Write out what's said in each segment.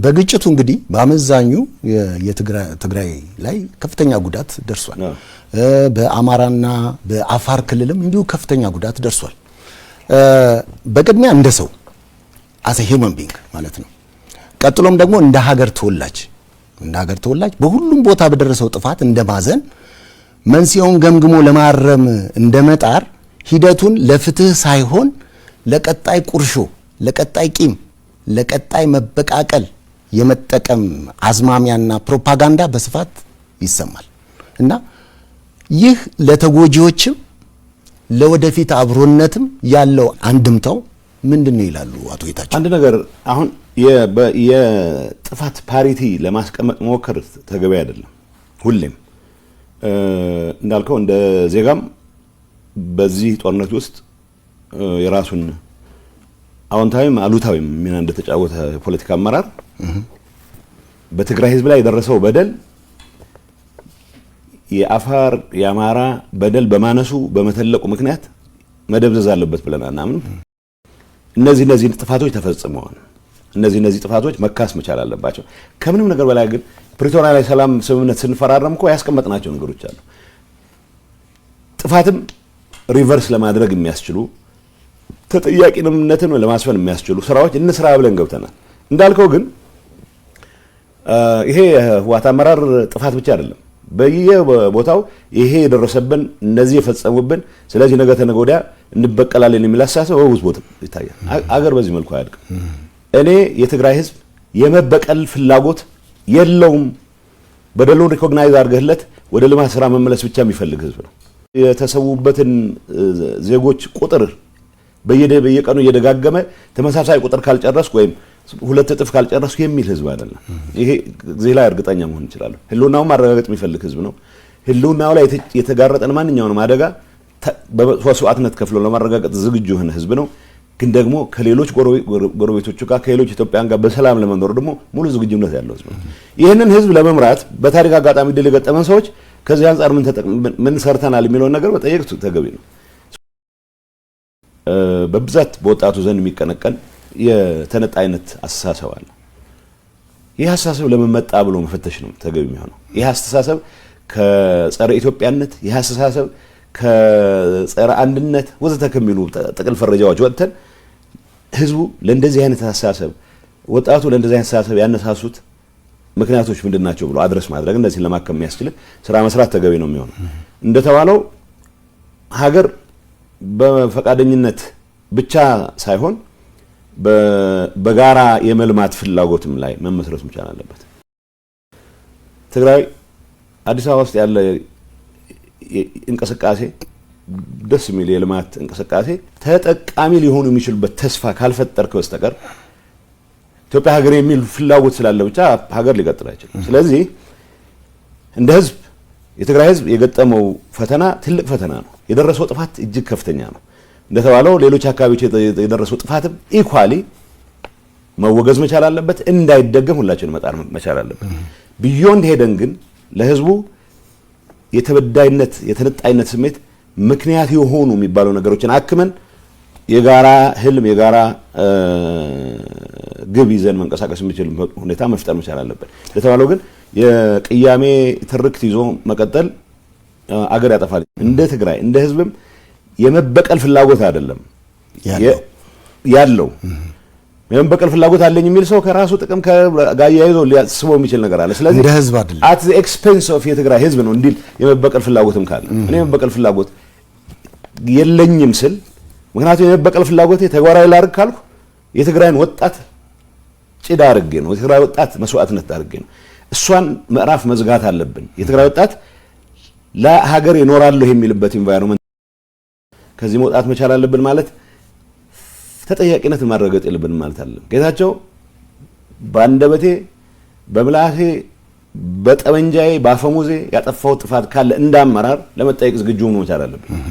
በግጭቱ እንግዲህ በአመዛኙ የትግራይ ላይ ከፍተኛ ጉዳት ደርሷል። በአማራና በአፋር ክልልም እንዲሁ ከፍተኛ ጉዳት ደርሷል። በቅድሚያ እንደ ሰው as a human being ማለት ነው። ቀጥሎም ደግሞ እንደ ሀገር ተወላጅ በሁሉም ቦታ በደረሰው ጥፋት እንደማዘን መንስኤውን ገምግሞ ለማረም እንደመጣር ሂደቱን ለፍትህ ሳይሆን ለቀጣይ ቁርሾ፣ ለቀጣይ ቂም፣ ለቀጣይ መበቃቀል የመጠቀም አዝማሚያና ፕሮፓጋንዳ በስፋት ይሰማል እና ይህ ለተጎጂዎችም ለወደፊት አብሮነትም ያለው አንድምታው ምንድነው ይላሉ አቶ ጌታቸው? አንድ ነገር አሁን የጥፋት ፓሪቲ ለማስቀመጥ መሞከር ተገቢ አይደለም። ሁሌም እንዳልከው እንደ ዜጋም በዚህ ጦርነት ውስጥ የራሱን አዎንታዊም አሉታዊም ሚና እንደተጫወተ ፖለቲካ አመራር በትግራይ ህዝብ ላይ የደረሰው በደል የአፋር የአማራ በደል በማነሱ በመተለቁ ምክንያት መደብዘዝ አለበት ብለን አናምንም። እነዚህ ጥፋቶች ተፈጽመዋል። እነዚህ ጥፋቶች መካስ መቻል አለባቸው። ከምንም ነገር በላይ ግን ፕሪቶሪያ ላይ ሰላም ስምምነት ስንፈራረም እኮ ያስቀመጥናቸው ነገሮች አሉ። ጥፋትም ሪቨርስ ለማድረግ የሚያስችሉ ተጠያቂነትን ለማስፈን የሚያስችሉ ስራዎች እንስራ ብለን ገብተናል። እንዳልከው ግን ይሄ ህወሓት አመራር ጥፋት ብቻ አይደለም። በየቦታው ይሄ የደረሰብን እነዚህ የፈጸሙብን ስለዚህ ነገ ተነገ ወዲያ እንበቀላለን የሚል አስተሳሰብ በብዙ ቦታ ይታያል። አገር በዚህ መልኩ አያድግም። እኔ የትግራይ ህዝብ የመበቀል ፍላጎት የለውም። በደሉን ሪኮግናይዝ አድርገህለት ወደ ልማት ስራ መመለስ ብቻ የሚፈልግ ህዝብ ነው። የተሰዉበትን ዜጎች ቁጥር በየቀኑ እየደጋገመ ተመሳሳይ ቁጥር ካልጨረስኩ ወይም ሁለት እጥፍ ካልጨረስኩ የሚል ህዝብ አይደለም። ይሄ እዚህ ላይ እርግጠኛ መሆን እንችላለን። ህልውናውን ማረጋገጥ የሚፈልግ ህዝብ ነው። ህልውናው ላይ የተጋረጠን ማንኛውንም አደጋ በመስዋዕትነት ከፍሎ ለማረጋገጥ ዝግጁ የሆነ ህዝብ ነው። ግን ደግሞ ከሌሎች ጎረቤቶቹ ጋር ከሌሎች ኢትዮጵያን ጋር በሰላም ለመኖር ደግሞ ሙሉ ዝግጁነት ያለው ህዝብ ነው። ይህንን ህዝብ ለመምራት በታሪክ አጋጣሚ ድል የገጠመን ሰዎች ከዚህ አንፃር ምን ሰርተናል የሚለውን ነገር መጠየቅ ተገቢ ነው። በብዛት በወጣቱ ዘንድ የሚቀነቀን የተነጣይነት አስተሳሰብ አለ። ይህ አስተሳሰብ ለምን መጣ ብሎ መፈተሽ ነው ተገቢ የሚሆነው። ይህ አስተሳሰብ ከጸረ ኢትዮጵያነት፣ ይህ አስተሳሰብ ከጸረ አንድነት ወዘተ ከሚሉ ጥቅል ፈረጃዎች ወጥተን ህዝቡ ለእንደዚህ አይነት አስተሳሰብ ወጣቱ ለእንደዚህ አይነት አስተሳሰብ ያነሳሱት ምክንያቶች ምንድናቸው ብሎ አድረስ ማድረግ እነዚህን ለማከም የሚያስችል ስራ መስራት ተገቢ ነው የሚሆነው። እንደተባለው ሀገር በፈቃደኝነት ብቻ ሳይሆን በጋራ የመልማት ፍላጎትም ላይ መመስረት መቻል አለበት። ትግራይ አዲስ አበባ ውስጥ ያለ እንቅስቃሴ ደስ የሚል የልማት እንቅስቃሴ ተጠቃሚ ሊሆኑ የሚችሉበት ተስፋ ካልፈጠርክ በስተቀር ኢትዮጵያ ሀገር የሚል ፍላጎት ስላለ ብቻ ሀገር ሊቀጥል አይችልም። ስለዚህ እንደ ህዝብ የትግራይ ህዝብ የገጠመው ፈተና ትልቅ ፈተና ነው። የደረሰው ጥፋት እጅግ ከፍተኛ ነው። እንደተባለው ሌሎች አካባቢዎች የደረሰው ጥፋትም ኢኳሊ መወገዝ መቻል አለበት። እንዳይደገም ሁላችንም መጣር መቻል አለበት። ቢዮንድ ሄደን ግን ለህዝቡ የተበዳይነት የተነጣይነት ስሜት ምክንያት የሆኑ የሚባሉ ነገሮችን አክመን የጋራ ህልም የጋራ ግብ ይዘን መንቀሳቀስ የሚችል ሁኔታ መፍጠር መቻል አለበት። እንደተባለው ግን የቅያሜ ትርክት ይዞ መቀጠል አገር ያጠፋል። እንደ ትግራይ እንደ ህዝብም የመበቀል ፍላጎት አይደለም ያለው የመበቀል ፍላጎት አለኝ የሚል ሰው ከራሱ ጥቅም ጋር ያይዞ ሊያስበው የሚችል ነገር አለ። ስለዚህ እንደ ህዝብ አይደለም at the expense of የትግራይ ህዝብ ነው እንዲል የመበቀል ፍላጎትም ካለ እኔ የመበቀል ፍላጎት የለኝም ስል ምክንያቱም የመበቀል ፍላጎቴ ተግባራዊ ላድርግ ካልኩ የትግራይን ወጣት ጭዳ አድርጌ ነው፣ የትግራይ ወጣት መስዋዕትነት አድርጌ ነው። እሷን ምዕራፍ መዝጋት አለብን። የትግራይ ወጣት ለሀገር ይኖራለሁ የሚልበት ኢንቫይሮንመንት ከዚህ መውጣት መቻል አለብን። ማለት ተጠያቂነትን ማረጋገጥ የለብንም ማለት አይደለም። ጌታቸው ባንደበቴ በምላሴ በጠመንጃዬ ባፈሙዜ ያጠፋው ጥፋት ካለ እንዳመራር ለመጠየቅ ዝግጁ ሆኖ መቻል አለብን።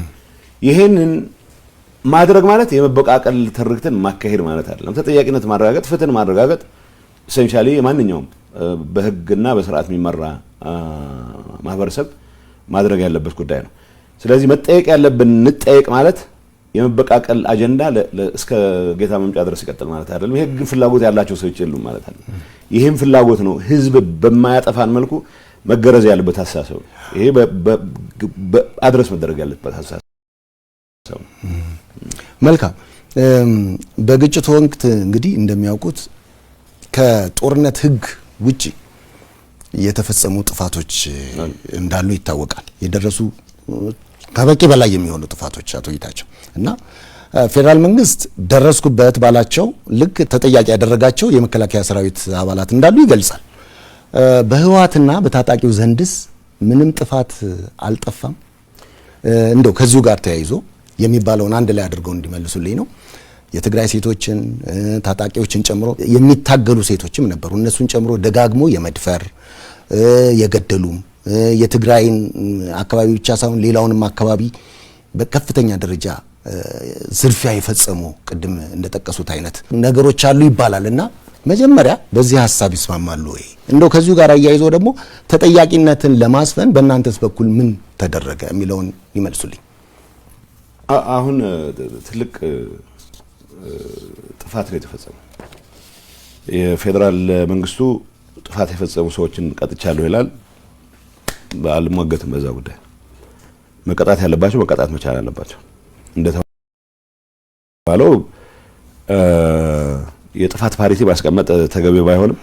ይሄንን ማድረግ ማለት የመበቃቀል ትርክትን ማካሄድ ማለት አይደለም። ተጠያቂነት ማረጋገጥ፣ ፍትህን ማረጋገጥ ኢሴንሻሊ ማንኛውም በህግና በስርዓት የሚመራ ማህበረሰብ ማድረግ ያለበት ጉዳይ ነው። ስለዚህ መጠየቅ ያለብን እንጠየቅ ማለት የመበቃቀል አጀንዳ እስከ ጌታ መምጫ ድረስ ይቀጥል ማለት አይደለም። ይሄ ግን ፍላጎት ያላቸው ሰዎች የሉም ማለት አይደለም። ይሄም ፍላጎት ነው ህዝብ በማያጠፋን መልኩ መገረዝ ያለበት ሐሳብ ነው። ይሄ አድረስ መደረግ ያለበት ሐሳብ ነው። መልካም። በግጭቱ ወቅት እንግዲህ እንደሚያውቁት ከጦርነት ህግ ውጪ የተፈጸሙ ጥፋቶች እንዳሉ ይታወቃል። የደረሱ ከበቂ በላይ የሚሆኑ ጥፋቶች አቶ ጌታቸው እና ፌደራል መንግስት ደረስኩበት ባላቸው ልክ ተጠያቂ ያደረጋቸው የመከላከያ ሰራዊት አባላት እንዳሉ ይገልጻል። በህወሓትና በታጣቂው ዘንድስ ምንም ጥፋት አልጠፋም? እንደው ከዚሁ ጋር ተያይዞ የሚባለውን አንድ ላይ አድርገው እንዲመልሱልኝ ነው። የትግራይ ሴቶችን ታጣቂዎችን ጨምሮ የሚታገሉ ሴቶችም ነበሩ። እነሱን ጨምሮ ደጋግሞ የመድፈር የገደሉም የትግራይን አካባቢ ብቻ ሳይሆን ሌላውንም አካባቢ በከፍተኛ ደረጃ ዝርፊያ የፈጸሙ ቅድም እንደጠቀሱት አይነት ነገሮች አሉ ይባላልና መጀመሪያ በዚህ ሐሳብ ይስማማሉ ወይ? እንደው ከዚሁ ጋር አያይዞ ደግሞ ተጠያቂነትን ለማስፈን በእናንተስ በኩል ምን ተደረገ የሚለውን ይመልሱልኝ። አሁን ትልቅ ጥፋት ነው የተፈጸመው። የፌደራል መንግስቱ ጥፋት የፈጸሙ ሰዎችን ቀጥቻለሁ ይላል። አልሟገትም በዛ ጉዳይ። መቀጣት ያለባቸው መቀጣት መቻል አለባቸው። እንደተባለው የጥፋት ፓሪቲ ማስቀመጥ ተገቢ ባይሆንም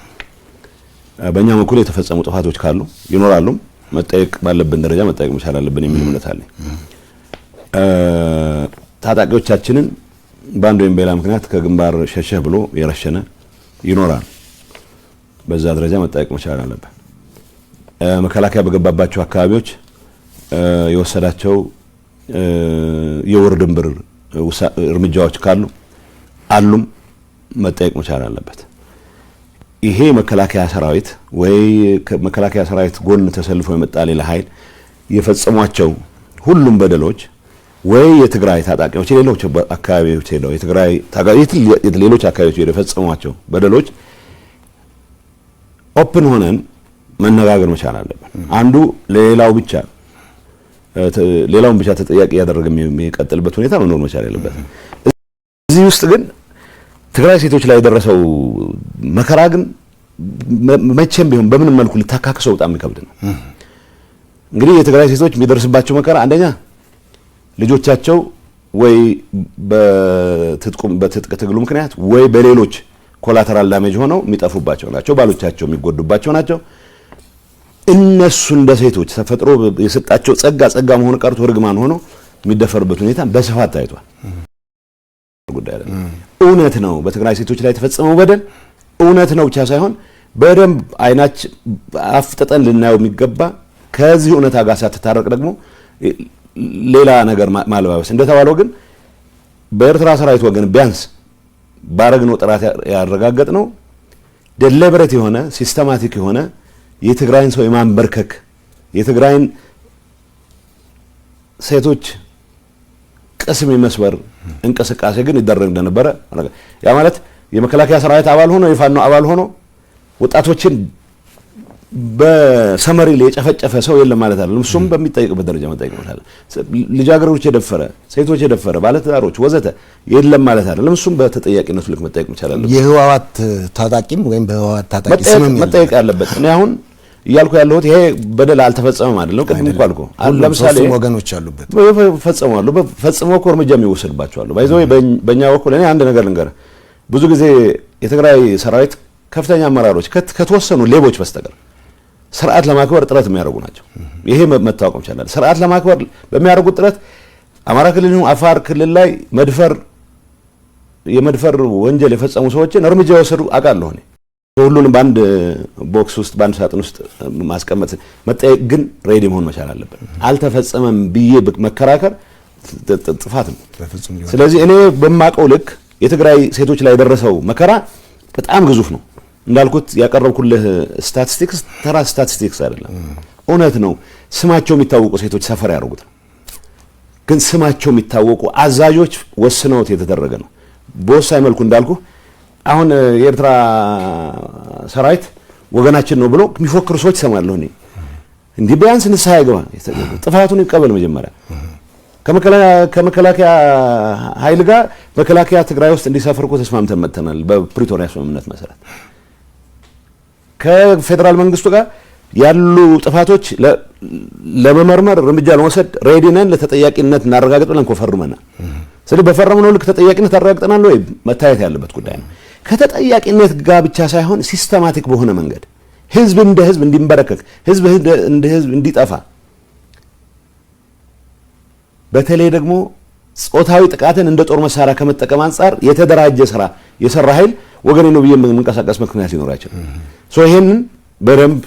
በእኛ በኩል የተፈጸሙ ጥፋቶች ካሉ ይኖራሉ። መጠየቅ ባለብን ደረጃ መጠየቅ መቻል አለብን የሚል እምነት አለኝ። ታጣቂዎቻችንን በአንድ ወይም በሌላ ምክንያት ከግንባር ሸሸህ ብሎ የረሸነ ይኖራል። በዛ ደረጃ መጠየቅ መቻል አለብን። መከላከያ በገባባቸው አካባቢዎች የወሰዳቸው የወር ድንብር እርምጃዎች ካሉ አሉም መጠየቅ መቻል አለበት። ይሄ መከላከያ ሰራዊት ወይ መከላከያ ሰራዊት ጎን ተሰልፎ የመጣ ሌላ ኃይል የፈጸሟቸው ሁሉም በደሎች ወይ የትግራይ ታጣቂዎች ሌሎች አካባቢዎች ሄደው የትግራይ ታጣቂዎች ሌሎች አካባቢዎች ሄደው የፈጸሟቸው በደሎች ኦፕን ሆነን መነጋገር መቻል አለበት። አንዱ ሌላውን ብቻ ተጠያቂ ያደረገ የሚቀጥልበት ሁኔታ መኖር መቻል አለበት። እዚህ ውስጥ ግን ትግራይ ሴቶች ላይ የደረሰው መከራ ግን መቼም ቢሆን በምንም መልኩ ልታካክሰው በጣም ይከብድ ነው። እንግዲህ የትግራይ ሴቶች የሚደርስባቸው መከራ አንደኛ ልጆቻቸው ወይ በትጥቅ ትግሉ ምክንያት ወይ በሌሎች ኮላተራል ዳሜጅ ሆነው የሚጠፉባቸው ናቸው። ባሎቻቸው የሚጎዱባቸው ናቸው። እነሱ እንደ ሴቶች ተፈጥሮ የሰጣቸው ጸጋ መሆኑ ቀርቶ ርግማን ሆኖ የሚደፈርበት ሁኔታ በስፋት ታይቷል። ጉዳይ አይደለም። እውነት ነው። በትግራይ ሴቶች ላይ የተፈጸመው በደል እውነት ነው ብቻ ሳይሆን በደንብ አይናችን አፍጥጠን ልናየው የሚገባ ከዚህ እውነታ ጋር ሳትታረቅ ደግሞ ሌላ ነገር ማለባበስ እንደተባለው ግን በኤርትራ ሰራዊት ወገን ቢያንስ ባረግነው ጥራት ያረጋገጥነው ዴሊበሬት የሆነ ሲስተማቲክ የሆነ የትግራይን ሰው የማንበርከክ የትግራይን ሴቶች ቅስም የመስበር እንቅስቃሴ ግን ይደረግ እንደነበረ ያ ማለት የመከላከያ ሰራዊት አባል ሆኖ የፋኖ አባል ሆኖ ወጣቶችን በሰመሪ ላይ የጨፈጨፈ ሰው የለም ማለት አይደለም። እሱም በሚጠይቅበት ደረጃ መጠየቅ ማለት ልጃገረዶች የደፈረ ሴቶች የደፈረ ባለትዳሮች ወዘተ የለም ማለት አይደለም። እሱም በተጠያቂነቱ ልክ መጠየቅ ይቻላል። የህወሓት ታጣቂም ወይም በህወሓት ታጣቂ ስምም መጠየቅ ያለበት እኔ አሁን እያልኩ ያለሁት ይሄ በደል አልተፈጸመም አይደለም። ቅድም እኮ አልኩ ለምሳሌ ወገኖች አሉበት ፈጽመው እኮ እርምጃ የሚወሰድባቸው አሉ። ባይዘው በእኛ በኩል እኔ አንድ ነገር ልንገር፣ ብዙ ጊዜ የትግራይ ሰራዊት ከፍተኛ አመራሮች ከተወሰኑ ሌቦች በስተቀር ስርዓት ለማክበር ጥረት የሚያደርጉ ናቸው። ይሄ መታወቅ ይችላል። ስርዓት ለማክበር በሚያደርጉት ጥረት አማራ ክልል ነው አፋር ክልል ላይ የመድፈር ወንጀል የፈጸሙ ሰዎችን እርምጃ የወሰዱ አውቃለሁ። እኔ ሁሉንም በአንድ ቦክስ ውስጥ በአንድ ሳጥን ውስጥ ማስቀመጥ መጠየቅ ግን ሬዲ መሆን መቻል አለበት። አልተፈጸመም ብዬ መከራከር ጥፋት ነው። ስለዚህ እኔ በማቀው ልክ የትግራይ ሴቶች ላይ የደረሰው መከራ በጣም ግዙፍ ነው። እንዳልኩት ያቀረብኩልህ ስታቲስቲክስ ተራ ስታቲስቲክስ አይደለም፣ እውነት ነው። ስማቸው የሚታወቁ ሴቶች ሰፈር ያደርጉት ነው። ግን ስማቸው የሚታወቁ አዛዦች ወስነውት የተደረገ ነው። በወሳኝ መልኩ እንዳልኩ አሁን የኤርትራ ሰራዊት ወገናችን ነው ብሎ የሚፎክሩ ሰዎች ይሰማለሁ። እኔ እንዲህ ቢያንስ ንስሐ ይገባ፣ ጥፋቱን ይቀበል መጀመሪያ። ከመከላከያ ኃይል ጋር መከላከያ ትግራይ ውስጥ እንዲሰፍር እኮ ተስማምተን መጥተናል በፕሪቶሪያ ስምምነት መሰረት። ከፌደራል መንግስቱ ጋር ያሉ ጥፋቶች ለመመርመር እርምጃ ለመውሰድ ሬዲ ነን፣ ለተጠያቂነት እናረጋግጥ ብለን እኮ ፈርመናል። ስለዚህ በፈረምነው ልክ ተጠያቂነት አረጋግጠናል ወይ መታየት ያለበት ጉዳይ ነው። ከተጠያቂነት ጋር ብቻ ሳይሆን ሲስተማቲክ በሆነ መንገድ ህዝብ እንደ ህዝብ እንዲንበረከክ፣ ህዝብ እንደ ህዝብ እንዲጠፋ፣ በተለይ ደግሞ ጾታዊ ጥቃትን እንደ ጦር መሳሪያ ከመጠቀም አንጻር የተደራጀ ስራ የሰራ ኃይል ወገኔ ነው ብዬ መንቀሳቀስ ምክንያት ይኖራቸው ሶ ይሄንን በደንብ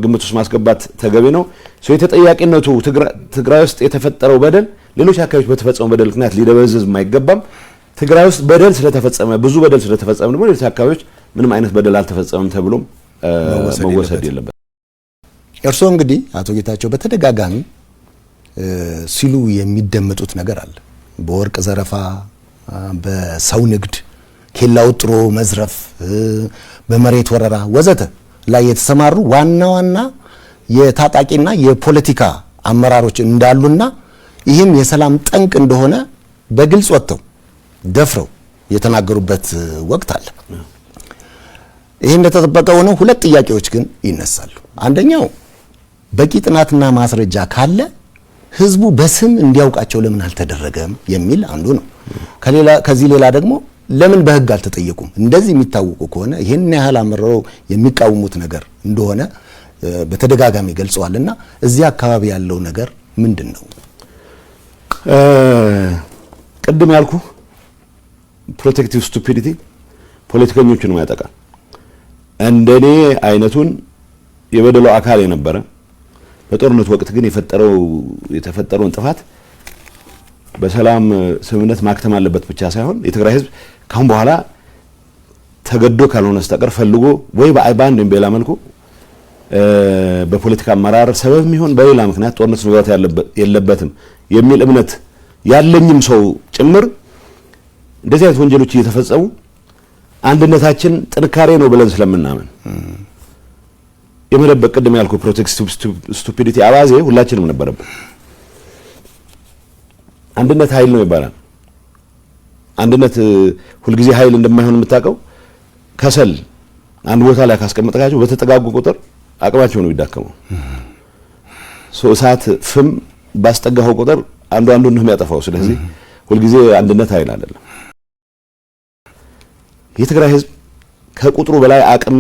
ግምት ውስጥ ማስገባት ተገቢ ነው። ሶ የተጠያቂነቱ ትግራይ ውስጥ የተፈጠረው በደል ሌሎች አካባቢዎች በተፈጸመው በደል ምክንያት ሊደበዝዝ የማይገባም። ትግራይ ውስጥ በደል ስለተፈጸመ ብዙ በደል ስለተፈጸመ ደግሞ ሌሎች አካባቢዎች ምንም አይነት በደል አልተፈጸመም ተብሎም መወሰድ የለበት። እርስዎ እንግዲህ አቶ ጌታቸው በተደጋጋሚ ሲሉ የሚደመጡት ነገር አለ። በወርቅ ዘረፋ፣ በሰው ንግድ፣ ኬላ ውጥሮ መዝረፍ፣ በመሬት ወረራ ወዘተ ላይ የተሰማሩ ዋና ዋና የታጣቂና የፖለቲካ አመራሮች እንዳሉና ይህም የሰላም ጠንቅ እንደሆነ በግልጽ ወጥተው ደፍረው የተናገሩበት ወቅት አለ። ይህ እንደተጠበቀ ሆኖ ሁለት ጥያቄዎች ግን ይነሳሉ። አንደኛው በቂ ጥናትና ማስረጃ ካለ ህዝቡ በስም እንዲያውቃቸው ለምን አልተደረገም የሚል አንዱ ነው። ከዚህ ሌላ ደግሞ ለምን በህግ አልተጠየቁም? እንደዚህ የሚታወቁ ከሆነ ይህን ያህል አምረው የሚቃወሙት ነገር እንደሆነ በተደጋጋሚ ገልጸዋልና እዚህ አካባቢ ያለው ነገር ምንድን ነው? ቅድም ያልኩ ፕሮቴክቲቭ ስቱፒዲቲ ፖለቲከኞችን ያጠቃል። እንደኔ አይነቱን የበደሉ አካል የነበረ በጦርነት ወቅት ግን የተፈጠረውን ጥፋት በሰላም ስምምነት ማክተም አለበት ብቻ ሳይሆን የትግራይ ህዝብ ካሁን በኋላ ተገዶ ካልሆነ በስተቀር ፈልጎ ወይ በአንድ ወይም በሌላ መልኩ በፖለቲካ አመራር ሰበብ የሚሆን በሌላ ምክንያት ጦርነት መግባት የለበትም የሚል እምነት ያለኝም ሰው ጭምር እንደዚህ አይነት ወንጀሎች እየተፈጸሙ አንድነታችን ጥንካሬ ነው ብለን ስለምናምን የመደበቅ ቅድም ያልኩ ፕሮቴክቲቭ ስቱፒዲቲ አባዜ ሁላችንም ነበረብን። አንድነት ኃይል ነው ይባላል። አንድነት ሁልጊዜ ኃይል እንደማይሆን የምታውቀው ከሰል አንድ ቦታ ላይ ካስቀመጥካቸው በተጠጋጉ ቁጥር አቅማቸው ነው የሚዳከመው። እሳት ፍም ባስጠጋው ቁጥር አንዱን ነው የሚያጠፋው። ስለዚህ ሁልጊዜ አንድነት ኃይል አይደለም። የትግራይ ህዝብ ከቁጥሩ በላይ አቅም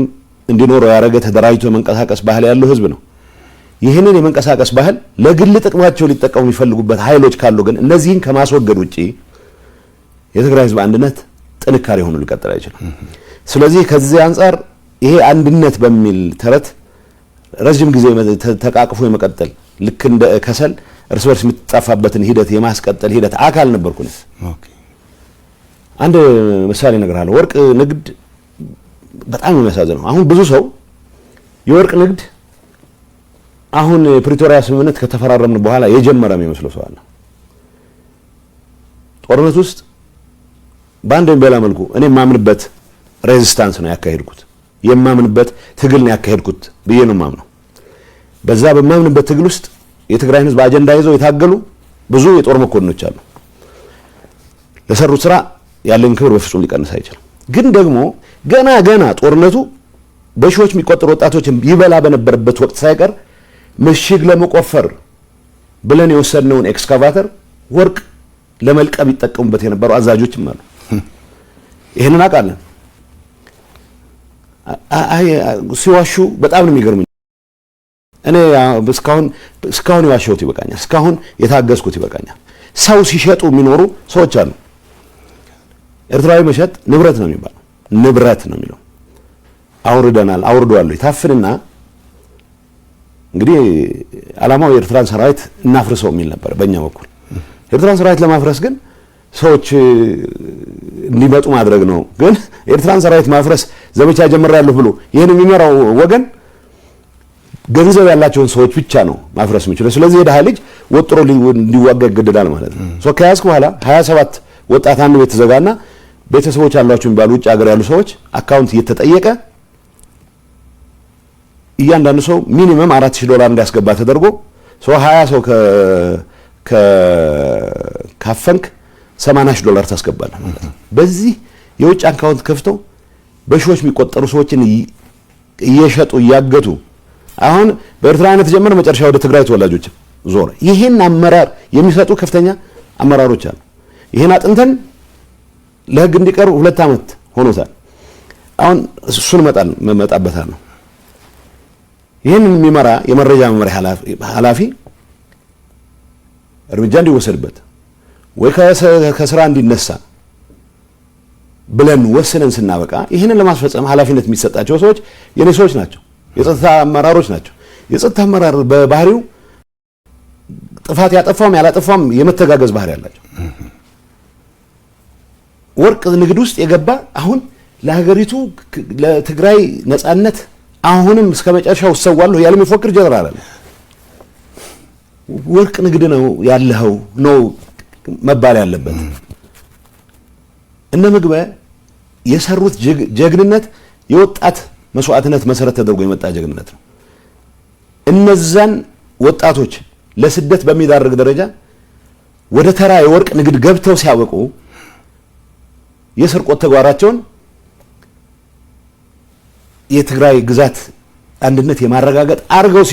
እንዲኖረው ያደረገ ተደራጅቶ መንቀሳቀስ ባህል ያለው ህዝብ ነው። ይህንን የመንቀሳቀስ ባህል ለግል ጥቅማቸው ሊጠቀሙ የሚፈልጉበት ኃይሎች ካሉ ግን እነዚህን ከማስወገድ ውጪ የትግራይ ህዝብ አንድነት ጥንካሬ ሆኖ ሊቀጥል አይችልም። ስለዚህ ከዚህ አንፃር ይሄ አንድነት በሚል ተረት ረጅም ጊዜ ተቃቅፎ የመቀጠል ልክ እንደ ከሰል እርስ በርስ የምትጣፋበትን ሂደት የማስቀጠል ሂደት አካል ነበርኩኝ። አንድ ምሳሌ እነግርሃለሁ። ወርቅ ንግድ በጣም የሚያሳዝነው አሁን ብዙ ሰው የወርቅ ንግድ አሁን የፕሪቶሪያ ስምምነት ከተፈራረምን በኋላ የጀመረ የሚመስለው ሰው አለ። ጦርነት ውስጥ በአንድ ወይም በሌላ መልኩ እኔ የማምንበት ሬዚስታንስ ነው ያካሄድኩት፣ የማምንበት ትግል ነው ያካሄድኩት ብዬ ነው የማምነው። በዛ በማምንበት ትግል ውስጥ የትግራይን ህዝብ አጀንዳ ይዘው የታገሉ ብዙ የጦር መኮንኖች አሉ። ለሰሩት ስራ ያለን ክብር በፍጹም ሊቀንስ አይችልም። ግን ደግሞ ገና ጦርነቱ በሺዎች የሚቆጠሩ ወጣቶችን ይበላ በነበረበት ወቅት ሳይቀር ምሽግ ለመቆፈር ብለን የወሰድነውን ኤክስካቫተር ወርቅ ለመልቀም ይጠቀሙበት የነበሩ አዛዦችም አሉ። ይሄንን አውቃለሁ። ሲዋሹ በጣም ነው የሚገርመኝ። እኔ እስካሁን የዋሸሁት ይበቃኛል። እስካሁን የታገዝኩት ይበቃኛል። ሰው ሲሸጡ የሚኖሩ ሰዎች አሉ። ኤርትራዊ መሸጥ ንብረት ነው የሚባለው፣ ንብረት ነው የሚለው። አውርደዋል ይታፍንና እንግዲህ ዓላማው የኤርትራን ሰራዊት እናፍርሰው የሚል ነበር በእኛ በኩል። ኤርትራን ሰራዊት ለማፍረስ ግን ሰዎች እንዲመጡ ማድረግ ነው። ግን ኤርትራን ሰራዊት ማፍረስ ዘመቻ ጀምሬያለሁ ብሎ ይሄን የሚመራው ወገን ገንዘብ ያላቸውን ሰዎች ብቻ ነው ማፍረስ የሚችለው። ስለዚህ የደሃ ልጅ ወጥሮ እንዲዋጋ ይገደዳል ማለት ነው። ከያዝክ በኋላ 27 ወጣት አንድ ቤት ተዘጋና ቤተሰቦች ያሏቸው የሚባሉ ውጭ ሀገር ያሉ ሰዎች አካውንት እየተጠየቀ እያንዳንዱ ሰው ሚኒመም $4000 እንዲያስገባ ተደርጎ ሰው 20 ሰው ካፈንክ $80,000 ታስገባለህ ማለት ነው። በዚህ የውጭ አካውንት ከፍተው በሺዎች የሚቆጠሩ ሰዎችን እየሸጡ እያገቱ አሁን በኤርትራነት ጀመረ መጨረሻ ወደ ትግራይ ተወላጆች ዞረ። ይሄን አመራር የሚሰጡ ከፍተኛ አመራሮች አሉ። ይሄን አጥንተን ለህግ እንዲቀርቡ 2 ዓመት ሆኖታል። አሁን እሱን መጣበታል ነው። ይሄንን የሚመራ የመረጃ መመሪያ ኃላፊ እርምጃ እንዲወሰድበት ወይ ከስራ እንዲነሳ ብለን ወስነን ስናበቃ ይሄንን ለማስፈጸም ኃላፊነት የሚሰጣቸው ሰዎች የኔ ሰዎች ናቸው፣ የጸጥታ አመራሮች ናቸው። የጸጥታ አመራር በባህሪው ጥፋት ያጠፋም ያላጠፋም የመተጋገዝ ባህሪ ያላቸው ወርቅ ንግድ ውስጥ የገባ አሁን ለሀገሪቱ ለትግራይ ነጻነት አሁንም እስከ መጨረሻው ሰዋለሁ ያለ የሚፎክር ጀነራል አለ። ወርቅ ንግድ ነው ያለው ነው መባል ያለበት። እነ ምግበ የሰሩት ጀግንነት የወጣት መስዋዕትነት መሰረት ተደርጎ የመጣ ጀግንነት ነው። እነዛን ወጣቶች ለስደት በሚዳርግ ደረጃ ወደ ተራ የወርቅ ንግድ ገብተው ሲያበቁ የስርቆት ተግባራቸውን የትግራይ ግዛት አንድነት የማረጋገጥ አርገው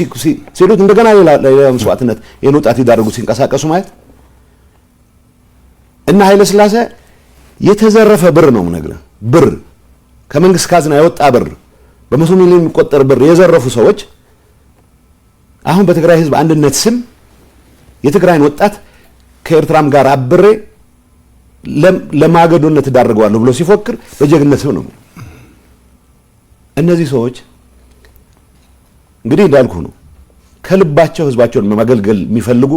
ሲሉት እንደገና ሌላ መስዋዕትነት ይህን ወጣት ይዳርጉ ሲንቀሳቀሱ ማለት እና ኃይለ ሥላሴ የተዘረፈ ብር ነው የምነግርህ። ብር ከመንግስት ካዝና የወጣ ብር በመቶ ሚሊዮን የሚቆጠር ብር የዘረፉ ሰዎች አሁን በትግራይ ህዝብ አንድነት ስም የትግራይን ወጣት ከኤርትራም ጋር አብሬ ለማገዶነት ዳርገዋለሁ ብሎ ሲፎክር በጀግንነት ስም ነው። እነዚህ ሰዎች እንግዲህ እንዳልኩ ነው ከልባቸው ህዝባቸውን ማገልገል የሚፈልጉ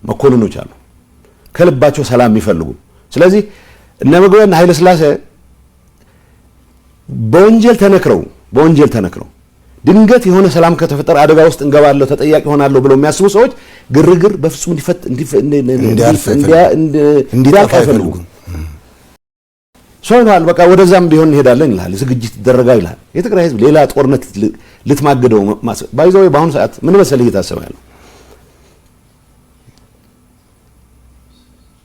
መኮንኖች አሉ፣ ከልባቸው ሰላም የሚፈልጉ። ስለዚህ እነ ምግበና ኃይለ ሥላሴ በወንጀል ተነክረው ድንገት የሆነ ሰላም ከተፈጠረ አደጋ ውስጥ እንገባለሁ ተጠያቂ ሆናለሁ ብለው የሚያስቡ ሰዎች ግርግር በፍጹም እንዲያልፍ አይፈልጉም። ሶልታል በቃ ወደዛም ቢሆን እንሄዳለን ይላል፣ ዝግጅት ይደረጋ ይላል። የትግራይ ህዝብ ሌላ ጦርነት ልትማግደው ባይዘው በአሁኑ ሰዓት ምን መሰለህ እየታሰበ ያለው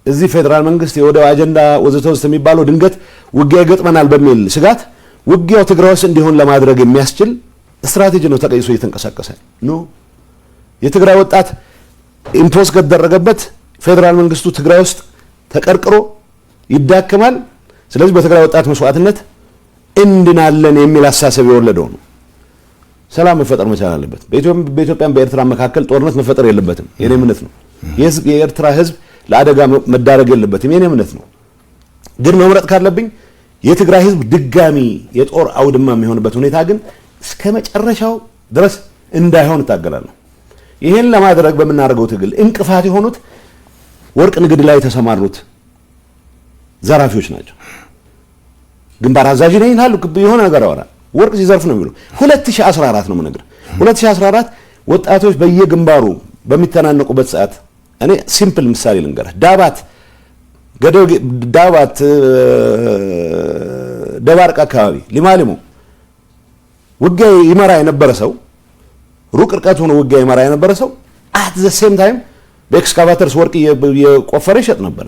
እዚህ ፌደራል መንግስት የወደብ አጀንዳ ወዘተ ውስጥ የሚባለው ድንገት ውጊያ ይገጥመናል በሚል ስጋት ውጊያው ትግራይ ውስጥ እንዲሆን ለማድረግ የሚያስችል ስትራቴጂ ነው ተቀይሶ እየተንቀሳቀሰ ነው። የትግራይ ወጣት ኢምፖስ ከተደረገበት ፌደራል መንግስቱ ትግራይ ውስጥ ተቀርቅሮ ይዳከማል። ስለዚህ በትግራይ ወጣት መስዋዕትነት እንድናለን የሚል አሳሰብ የወለደው ነው። ሰላም መፈጠር መቻል አለበት። በኢትዮጵያም በኤርትራ መካከል ጦርነት መፈጠር የለበትም። የኔ እምነት ነው። የኤርትራ ህዝብ ለአደጋ መዳረግ የለበትም። የኔ እምነት ነው። ግን መምረጥ ካለብኝ የትግራይ ህዝብ ድጋሚ የጦር አውድማ የሚሆንበት ሁኔታ ግን እስከ መጨረሻው ድረስ እንዳይሆን እታገላለሁ። ይሄን ለማድረግ በምናደርገው ትግል እንቅፋት የሆኑት ወርቅ ንግድ ላይ የተሰማሩት ዘራፊዎች ናቸው። ግንባር አዛዥ ነኝ ይላሉ፣ የሆነ ነገር ያወራል፣ ወርቅ ሲዘርፍ ነው የሚለው። 2014 ነው የምነግርህ። 2014 ወጣቶች በየግንባሩ በሚተናነቁበት ሰዓት እኔ ሲምፕል ምሳሌ ልንገርህ። ዳባት ደባርቅ አካባቢ ሊማሊሞ ውጊያ ይመራ የነበረ ሰው ሩቅ ርቀት ሆኖ ውጊያ ይመራ የነበረ ሰው አት ዘ ሴም ታይም በኤክስካቫተርስ ወርቅ የቆፈረ ይሸጥ ነበር።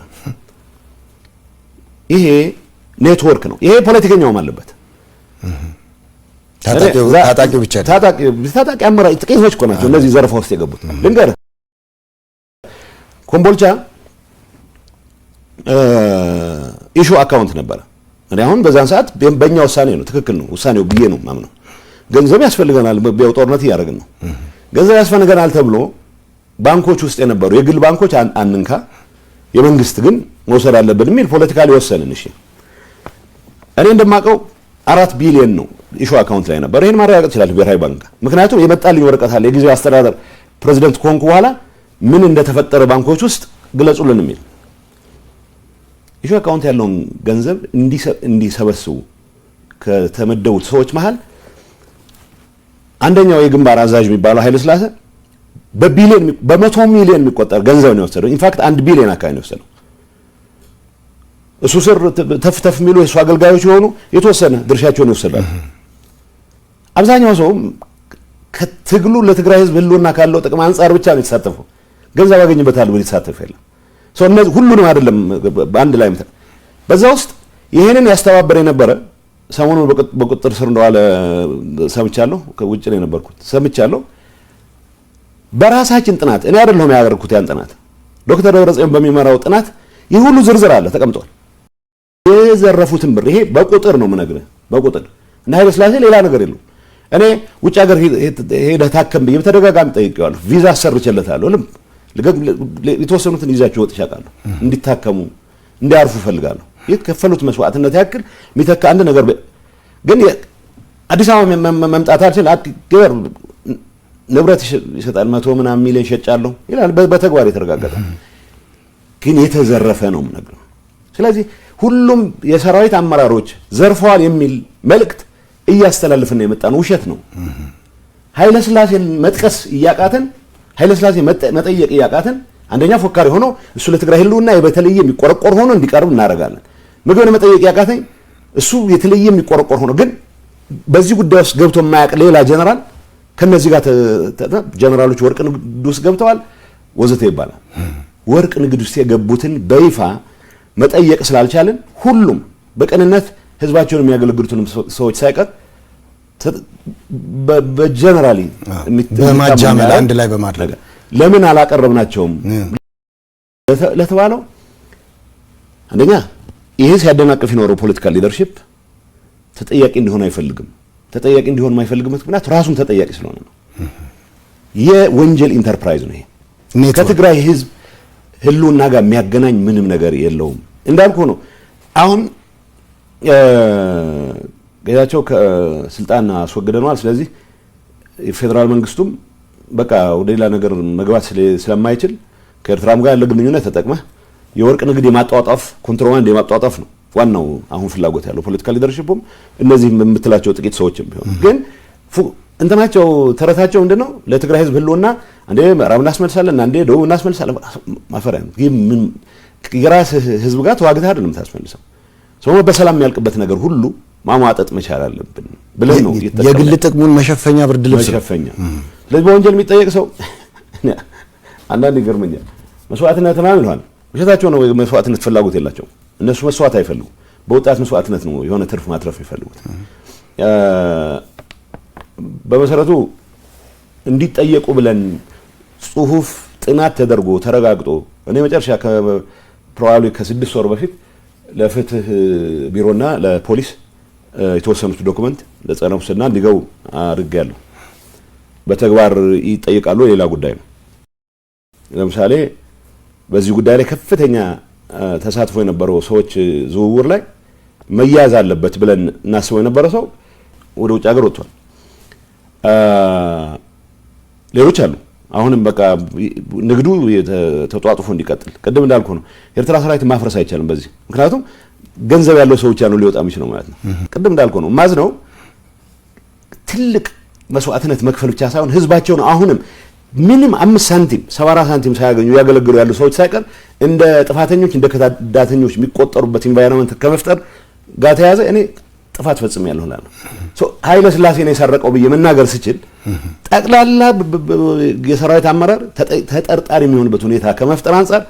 ይሄ ኔትወርክ ነው። ይሄ ፖለቲከኛውም አለበት። ታጣቂው ብቻ ታጣቂ አመራር ጥቂቶች እኮ ናቸው እነዚህ ዘረፋ ውስጥ የገቡት። ልንገርህ ኮምቦልቻ ኢሹ አካውንት ነበረ። እኔ አሁን በዛን ሰዓት በእኛ ውሳኔ ነው ትክክል ነው ውሳኔው ብዬ ነው ማምነው። ገንዘብ ያስፈልገናል፣ ጦርነት እያደረግን ነው፣ ገንዘብ ያስፈልገናል ተብሎ ባንኮች ውስጥ የነበሩ የግል ባንኮች አንንካ፣ የመንግስት ግን መውሰድ አለብን የሚል ፖለቲካሊ ወሰንን። እሺ እኔ እንደማውቀው 4 ቢሊዮን ነው ኢሹ አካውንት ላይ ነበር። ይሄን ማረጋገጥ ይችላል ብሔራዊ ባንክ። ምክንያቱም የመጣልኝ ወረቀት አለ የጊዜው አስተዳደር ፕሬዝዳንት ኮንኩ በኋላ ምን እንደተፈጠረ ባንኮች ውስጥ ግለጹልን የሚል ኢሹ አካውንት ያለውን ገንዘብ እንዲሰበስቡ ከተመደቡት ሰዎች መሃል አንደኛው የግንባር አዛዥ የሚባለው ኃይለ ሥላሴ በመቶ ሚሊዮን የሚቆጠር ገንዘብ ነው የወሰደው። ኢንፋክት 1 ቢሊዮን አካባቢ ነው የወሰደው። እሱ ስር ተፍተፍ የሚሉ የእሱ አገልጋዮች የሆኑ የተወሰነ ድርሻቸውን ይወሰዳሉ። አብዛኛው ሰው ከትግሉ ለትግራይ ህዝብ ህልውና ካለው ጥቅም አንጻር ብቻ ነው የተሳተፈው። ገንዘብ ያገኝበታል ብሎ የተሳተፈ የለም። እነዚህ ሁሉንም አይደለም በአንድ ላይ በዛ ውስጥ ይሄንን ያስተባበረ የነበረ ሰሞኑን በቁጥጥር ስር እንደዋለ ሰምቻለሁ። ከውጭ ነው የነበርኩት ሰምቻለሁ። በራሳችን ጥናት እኔ አይደለሁም ያደረኩት ያን ጥናት ዶክተር ደብረጽዮን በሚመራው ጥናት ይህ ሁሉ ዝርዝር አለ ተቀምጧል። የዘረፉትን ብር ይሄ በቁጥር ነው የምነግርህ በቁጥር እና ኃይለ ሥላሴ ሌላ ነገር የለውም። እኔ ውጭ ሀገር ሄደህ ታከም ብዬ በተደጋጋሚ ጠይቄዋለሁ። ቪዛ አሰርቼለታለሁ። የተወሰኑትን ይዛቸው ወጥቼ አውቃለሁ። እንዲታከሙ እንዲያርፉ እፈልጋለሁ። የከፈሉት መስዋዕትነት ያክል የሚተካ አንድ ነገር ግን አዲስ አበባ መምጣት አልችል ንብረት ይሰጣል 100 ምናምን ሚሊዮን ሸጫለሁ ይላል። በተግባር የተረጋገጠ ግን የተዘረፈ ነው የምነግርህ። ስለዚህ ሁሉም የሰራዊት አመራሮች ዘርፈዋል የሚል መልእክት እያስተላልፍን የመጣ ነው። ውሸት ነው። ኃይለ ሥላሴን መጥቀስ እያቃተን ኃይለ ሥላሴ መጠየቅ እያቃተን አንደኛ ፎካሪ ሆኖ እሱ ለትግራይ ህልውና በተለየ የሚቆረቆር ሆኖ እንዲቀርብ እናደርጋለን። ምግብን መጠየቅ ያቃተኝ እሱ የተለየ የሚቆረቆር ሆኖ ግን በዚህ ጉዳይ ውስጥ ገብቶ የማያውቅ ሌላ ጀነራል ከነዚህ ጋር ጀነራሎች ወርቅ ንግድ ውስጥ ገብተዋል ወዘተ ይባላል። ወርቅ ንግድ ውስጥ የገቡትን በይፋ መጠየቅ ስላልቻለን ሁሉም በቅንነት ህዝባቸውን የሚያገለግሉትን ሰዎች ሳይቀር በጀነራሊ በማጃመል አንድ ላይ በማድረግ ለምን አላቀረብናቸውም ለተባለው አንደኛ ይሄ ሲያደናቅፍ የኖረው ፖለቲካል ሊደርሺፕ ተጠያቂ እንዲሆን አይፈልግም። ተጠያቂ እንዲሆን የማይፈልግበት ምክንያት ራሱም ተጠያቂ ስለሆነ ነው። የወንጀል ኢንተርፕራይዝ ነው ይሄ። ከትግራይ ህዝብ ህልውና ጋር የሚያገናኝ ምንም ነገር የለውም። እንዳልኩ ነው። አሁን ጌታቸው ከስልጣን አስወግደነዋል። ስለዚህ የፌደራል መንግስቱም በቃ ወደ ሌላ ነገር መግባት ስለማይችል ከኤርትራም ጋር ያለ ግንኙነት ተጠቅመህ የወርቅ ንግድ የማጣጣፍ ኮንትሮባንድ የማጣጣፍ ነው ዋናው አሁን ፍላጎት ያለው ፖለቲካል ሊደርሺፕም እነዚህ የምትላቸው ጥቂት ሰዎችም ቢሆን ግን እንትናቸው ተረታቸው ምንድነው ለትግራይ ህዝብ ህልውና አንዴ ምዕራብ እናስመልሳለን አንዴ ደቡብ እናስመልሳለን። ማፈሪያ ነው። የራስ ህዝብ ጋር ተዋግተህ አይደለም ታስመልሰው። ሰው በሰላም የሚያልቅበት ነገር ሁሉ ማሟጠጥ መቻል አለብን ብለን ነው የግል ጥቅሙን መሸፈኛ ብርድ ልብስ መሸፈኛ። ስለዚህ በወንጀል የሚጠየቅ ሰው አንዳንድ ይገርመኛል። መስዋዕትነት ምናምን ይሏል። ውሸታቸው ነው። መስዋዕትነት ፍላጎት የላቸው። እነሱ መስዋዕት አይፈልጉ። በወጣት መስዋዕትነት ነው የሆነ ትርፍ ማትረፍ ይፈልጉት። በመሰረቱ እንዲጠየቁ ብለን ጽሁፍ ጥናት ተደርጎ ተረጋግጦ እኔ መጨረሻ ፕሮባብሊ ከ6 ወር በፊት ለፍትህ ቢሮና ለፖሊስ የተወሰኑት ዶክመንት ለጸረ ሙስና እንዲገቡ አድርጌያለሁ። በተግባር ይጠይቃሉ ሌላ ጉዳይ ነው። ለምሳሌ በዚህ ጉዳይ ላይ ከፍተኛ ተሳትፎ የነበረው ሰዎች ዝውውር ላይ መያዝ አለበት ብለን እናስበው የነበረ ሰው ወደ ውጭ ሀገር ወጥቷል። ሌሎች አሉ። አሁንም በቃ ንግዱ ተጧጥፎ እንዲቀጥል ቅድም እንዳልኩ ነው። ኤርትራ ሰራዊት ማፍረስ አይቻልም በዚህ ምክንያቱም ገንዘብ ያለው ሰው ብቻ ነው ሊወጣ የሚችለው ማለት ነው። ቅድም እንዳልኩ ነው። ማዝነው ትልቅ መስዋዕትነት መክፈል ብቻ ሳይሆን ህዝባቸውን አሁንም ምንም 5 ሳንቲም 74 ሳንቲም ሳያገኙ ያገለግሉ ያሉ ሰዎች ሳይቀር እንደ ጥፋተኞች እንደ ከዳተኞች የሚቆጠሩበት ኢንቫይሮንመንት ከመፍጠር ጋር ተያዘ እኔ ጥፋት ፈጽሜያለሁ እላለሁ። ኃይለ ሥላሴ ነው የሰረቀው ብዬ መናገር ስችል ጠቅላላ የሰራዊት አመራር ተጠርጣሪ የሚሆንበት ሁኔታ ከመፍጠር አንፃር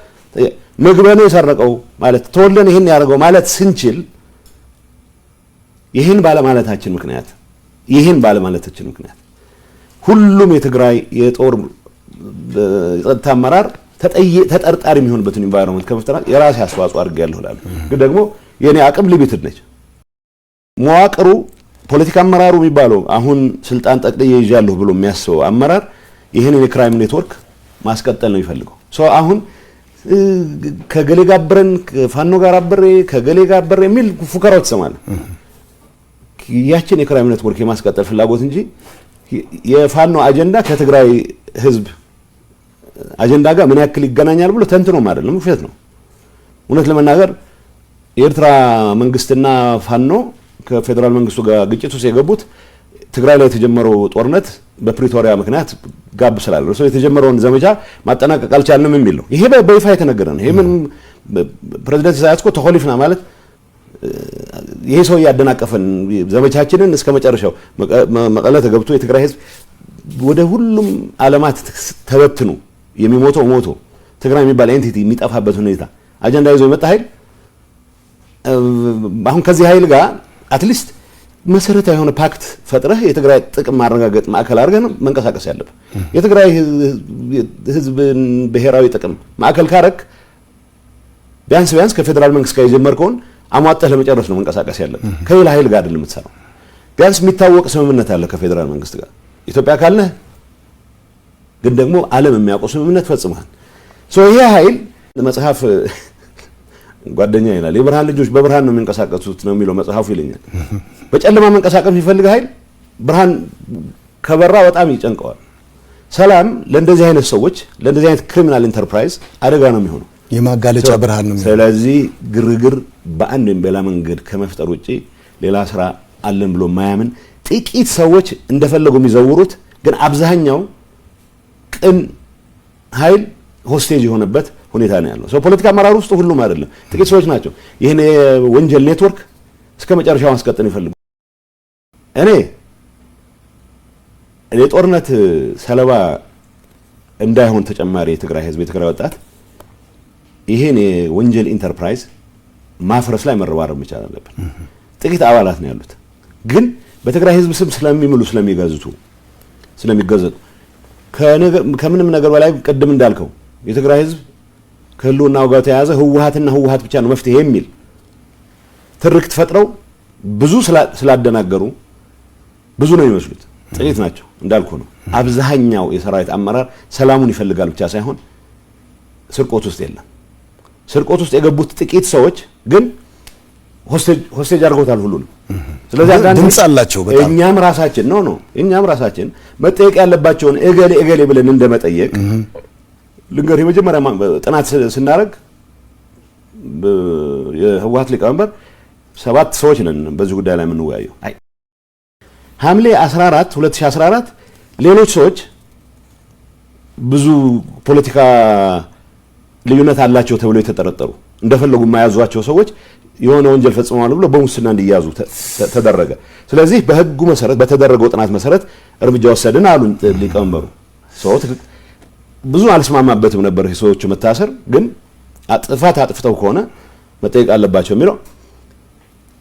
ምግበኔ የሰረቀው ማለት ተወልደን ይሄን ያደርገው ማለት ስንችል ይሄን ባለማለታችን ምክንያት ሁሉም የትግራይ የጦር የጸጥታ አመራር ተጠርጣሪ የሚሆንበትን ኢንቫይሮንመንት ከመፍጠር የራሴ አስተዋጽኦ አድርጌያለሁ እላለሁ። ግን ደግሞ የኔ አቅም ሊሚትድ ነች። መዋቅሩ ፖለቲካ አመራሩ የሚባለው አሁን ስልጣን ጠቅልዬ ይዣለሁ ብሎ የሚያስበው አመራር ይሄንን የክራይም ኔትወርክ ማስቀጠል ነው የሚፈልገው። አሁን ከገሌ ጋር አብረን ከፋኖ ጋር አብሬ ከገሌ ጋር አብሬ የሚል ፉከራው ትሰማለህ። ያችን የክራይም ኔትወርክ የማስቀጠል ፍላጎት እንጂ የፋኖ አጀንዳ ከትግራይ ህዝብ አጀንዳ ጋር ምን ያክል ይገናኛል ብሎ ተንትኖም አይደለም፣ ውሸት ነው። እውነት ለመናገር የኤርትራ መንግስትና ፋኖ ከፌደራል መንግስቱ ጋር ግጭት ውስጥ የገቡት ትግራይ ላይ የተጀመረው ጦርነት በፕሪቶሪያ ምክንያት ጋብ ስላለ ነው። የተጀመረውን ዘመቻ ማጠናቀቅ አልቻልንም የሚል ነው። ይሄ በይፋ የተነገረ ነው። ይሄ ምን ፕሬዝዳንት ኢሳያስ እኮ ተኮሊፍና ማለት ይሄ ሰው ያደናቀፈን ዘመቻችንን እስከ መጨረሻው መቀለ ተገብቶ የትግራይ ህዝብ ወደ ሁሉም ዓለማት ተበትኑ የሚሞተው ሞቶ ትግራይ የሚባል ኤንቲቲ የሚጠፋበት ሁኔታ አጀንዳ ይዞ የመጣ ኃይል አሁን ከዚህ ኃይል ጋር አትሊስት መሰረታዊ የሆነ ፓክት ፈጥረህ የትግራይ ጥቅም ማረጋገጥ ማዕከል አድርገህ ነው መንቀሳቀስ ያለብህ። የትግራይ ህዝብን ብሔራዊ ጥቅም ማዕከል ካረክ ቢያንስ ከፌደራል መንግስት ጋር የጀመርከውን አሟጠህ ለመጨረስ ነው መንቀሳቀስ ያለብህ። ከሌላ ኃይል ጋር አይደለም የምትሰራው። ቢያንስ የሚታወቅ ስምምነት አለ ከፌደራል መንግስት ጋር ኢትዮጵያ ካልነህ ግን ደግሞ ዓለም የሚያውቀው ስምምነት ፈጽመሃል። ይሄ ኃይል መጽሐፍ ጓደኛ ይላል የብርሃን ልጆች በብርሃን ነው የሚንቀሳቀሱት ነው የሚለው መጽሐፉ ይለኛል። በጨለማ መንቀሳቀስ የሚፈልግ ኃይል ብርሃን ከበራ በጣም ይጨንቀዋል። ሰላም ለእንደዚህ አይነት ሰዎች ለእንደዚህ አይነት ክሪሚናል ኢንተርፕራይዝ አደጋ ነው የሚሆነው፣ የማጋለጫ ብርሃን ነው። ስለዚህ ግርግር በአንድ ወይም በሌላ መንገድ ከመፍጠር ውጪ ሌላ ስራ አለን ብሎ ማያምን ጥቂት ሰዎች እንደፈለጉ የሚዘውሩት ግን አብዛኛው ቅን ኃይል ሆስቴጅ የሆነበት ሁኔታ ነው ያለው። ፖለቲካ አመራር ውስጥ ሁሉም አይደለም፣ ጥቂት ሰዎች ናቸው ይሄን የወንጀል ኔትወርክ እስከ መጨረሻው ማስቀጠል ይፈልጉ። እኔ ጦርነት ሰለባ እንዳይሆን ተጨማሪ የትግራይ ህዝብ የትግራይ ወጣት ይሄን የወንጀል ኢንተርፕራይዝ ማፍረስ ላይ መረባረብ መቻል አለበት። ጥቂት አባላት ነው ያሉት፣ ግን በትግራይ ህዝብ ስም ስለሚምሉ ስለሚገዘቱ ከምንም ነገር በላይ ቅድም እንዳልከው የትግራይ ህዝብ ከህልውናው ጋር ተያያዘ ህወሓትና ህወሓት ብቻ ነው መፍትሄ የሚል ትርክት ፈጥረው ብዙ ስላደናገሩ ብዙ ነው የሚመስሉት፣ ጥቂት ናቸው እንዳልኩ ነው። አብዛኛው የሰራዊት አመራር ሰላሙን ይፈልጋል ብቻ ሳይሆን ስርቆት ውስጥ የለም። ስርቆት ውስጥ የገቡት ጥቂት ሰዎች ግን ሆስቴጅ አድርገውታል ሁሉንም። ስለዚህ አንዳንድ ድምጽ አላቸው በጣም እኛም ራሳችን መጠየቅ ያለባቸውን እገሌ ብለን እንደመጠየቅ ልንገር። የመጀመሪያ ጥናት ስናደርግ የህወሓት ሊቀመንበር 7 ሰዎች ነን በዚህ ጉዳይ ላይ የምንወያየው። ሐምሌ 14 2014 ሌሎች ሰዎች ብዙ ፖለቲካ ልዩነት አላቸው ተብሎ የተጠረጠሩ እንደፈለጉ የማያዟቸው ሰዎች የሆነ ወንጀል ፈጽመዋል ብሎ በሙስና እንዲያዙ ተደረገ። ስለዚህ በህጉ መሰረት በተደረገው ጥናት መሰረት እርምጃ ወሰድን አሉ ሊቀመንበሩ። ብዙ አልስማማበትም ነበር ሰዎቹ መታሰር፣ ግን ጥፋት አጥፍተው ከሆነ መጠየቅ አለባቸው የሚለው።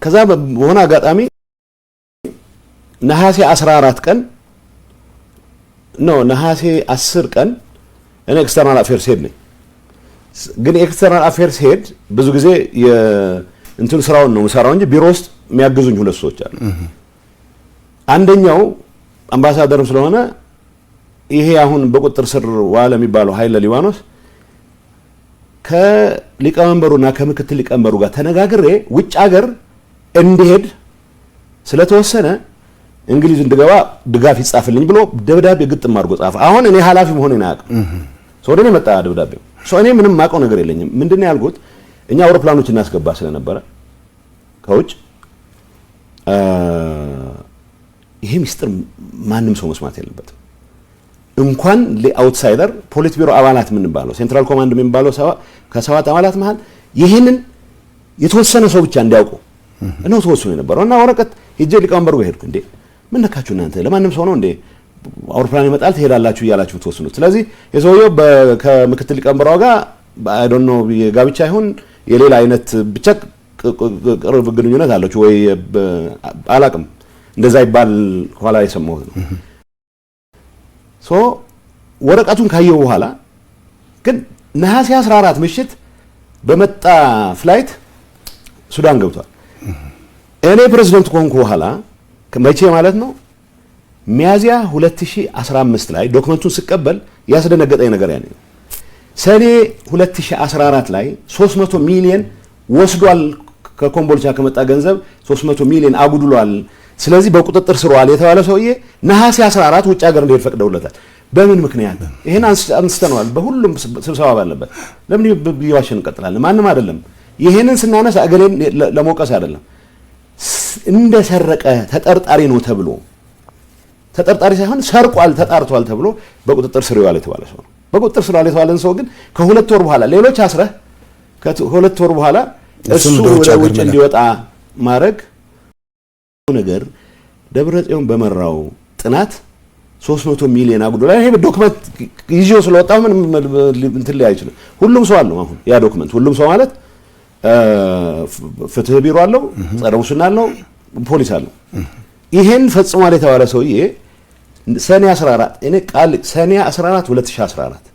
ከዛ በሆነ አጋጣሚ ነሐሴ 14 ቀን ነሐሴ 10 ቀን እኔ ኤክስተርናል አፌርስ ሄድ ነኝ። ግን ኤክስተርናል አፌርስ ሄድ ብዙ ጊዜ እንትን ስራውን ነው የምሰራው እንጂ ቢሮ ውስጥ የሚያግዙኝ 2 ሰዎች አሉ። አንደኛው አምባሳደርም ስለሆነ ይሄ አሁን በቁጥጥር ስር ዋለ የሚባለው ኃይለ ሊባኖስ ከሊቀመንበሩና ከምክትል ሊቀመንበሩ ጋር ተነጋግሬ ውጭ ሀገር እንዲሄድ ስለተወሰነ እንግሊዝ እንድገባ ድጋፍ ይጻፍልኝ ብሎ ደብዳቤ ግጥም አድርጎ ጻፈ። አሁን እኔ ኃላፊ መሆኔን አያውቅም። ወደኔ መጣ ደብዳቤው። እኔ ምንም ማውቀው ነገር የለኝም። ምንድነው ያልኩት እኛ አውሮፕላኖች እናስገባ ስለነበረ ከውጭ ይሄ ሚስጥር ማንም ሰው መስማት የለበትም። እንኳን ለአውትሳይደር ፖሊት ቢሮ አባላት ምን ባለው ሴንትራል ኮማንድ ምን ባለው ከ7 አባላት መሃል ይሄንን የተወሰነ ሰው ብቻ እንዲያውቁ ነው ተወሰነ የነበረው። እና ወረቀት ሄጄ ሊቀመንበሩ ጋር ሄድኩ። እንዴ ምን ነካችሁ እናንተ ለማንም ሰው ነው እንዴ አውሮፕላን ይመጣል ትሄዳላችሁ እያላችሁ ተወሰኑት። ስለዚህ የሰውየው ከምክትል ሊቀመንበሩ ጋር አይ ዶንት ኖ የጋብቻ ይሁን የሌላ አይነት ብቻ ቅርብ ግንኙነት አላችሁ ወይ አላቅም፣ እንደዛ ይባል ኋላ የሰማሁት ነው። ወረቀቱን ካየው በኋላ ግን ነሐሴ 14 ምሽት በመጣ ፍላይት ሱዳን ገብቷል። እኔ ፕሬዝዳንት ኮንኩ በኋላ መቼ ማለት ነው ሚያዚያ 2015 ላይ ዶክመንቱን ስቀበል ያስደነገጠኝ ነገር ያኔ ነው። ሰኔ 2014 ላይ 300 ሚሊዮን ወስዷል ከኮምቦልቻ ከመጣ ገንዘብ 300 ሚሊዮን አጉድሏል። ስለዚህ በቁጥጥር ስር ዋለ የተባለ ሰውዬ ነሐሴ 14 ውጭ ሀገር እንዲሄድ ፈቅደውለታል። በምን ምክንያት? ይሄን አንስተነዋል በሁሉም ስብሰባ ባለበት። ለምን ቢዋሽን እንቀጥላለን? ማንም አይደለም። ይሄንን ስናነሳ እገሌን ለሞቀስ አይደለም። እንደሰረቀ ተጠርጣሪ ነው ተብሎ ተጠርጣሪ ሳይሆን ሰርቋል ተጣርቷል ተብሎ በቁጥጥር ስር ዋለ የተባለ ሰው ነው። በቁጥጥር ስር ዋለ የተባለን ሰው ግን ከ2 ወር በኋላ ሌሎች አስረህ ከ2 ወር በኋላ እሱ ወደ ውጭ እንዲወጣ ማድረግ ነገር ደብረጽዮን በመራው ጥናት 300 ሚሊዮን አጉዶላል። ይሄ ዶክመንት ይዤው ስለወጣሁ ምን እንትን ላይ አይችልም። ሁሉም ሰው አለው አሁን ያ ዶክመንት። ሁሉም ሰው ማለት ፍትህ ቢሮ አለው፣ ጸረ ሙስና አለው፣ ፖሊስ አለው። ይሄን ፈጽሟል የተባለ ሰውዬ ሰኔ 14 እኔ ቃል ሰኔ 14 2014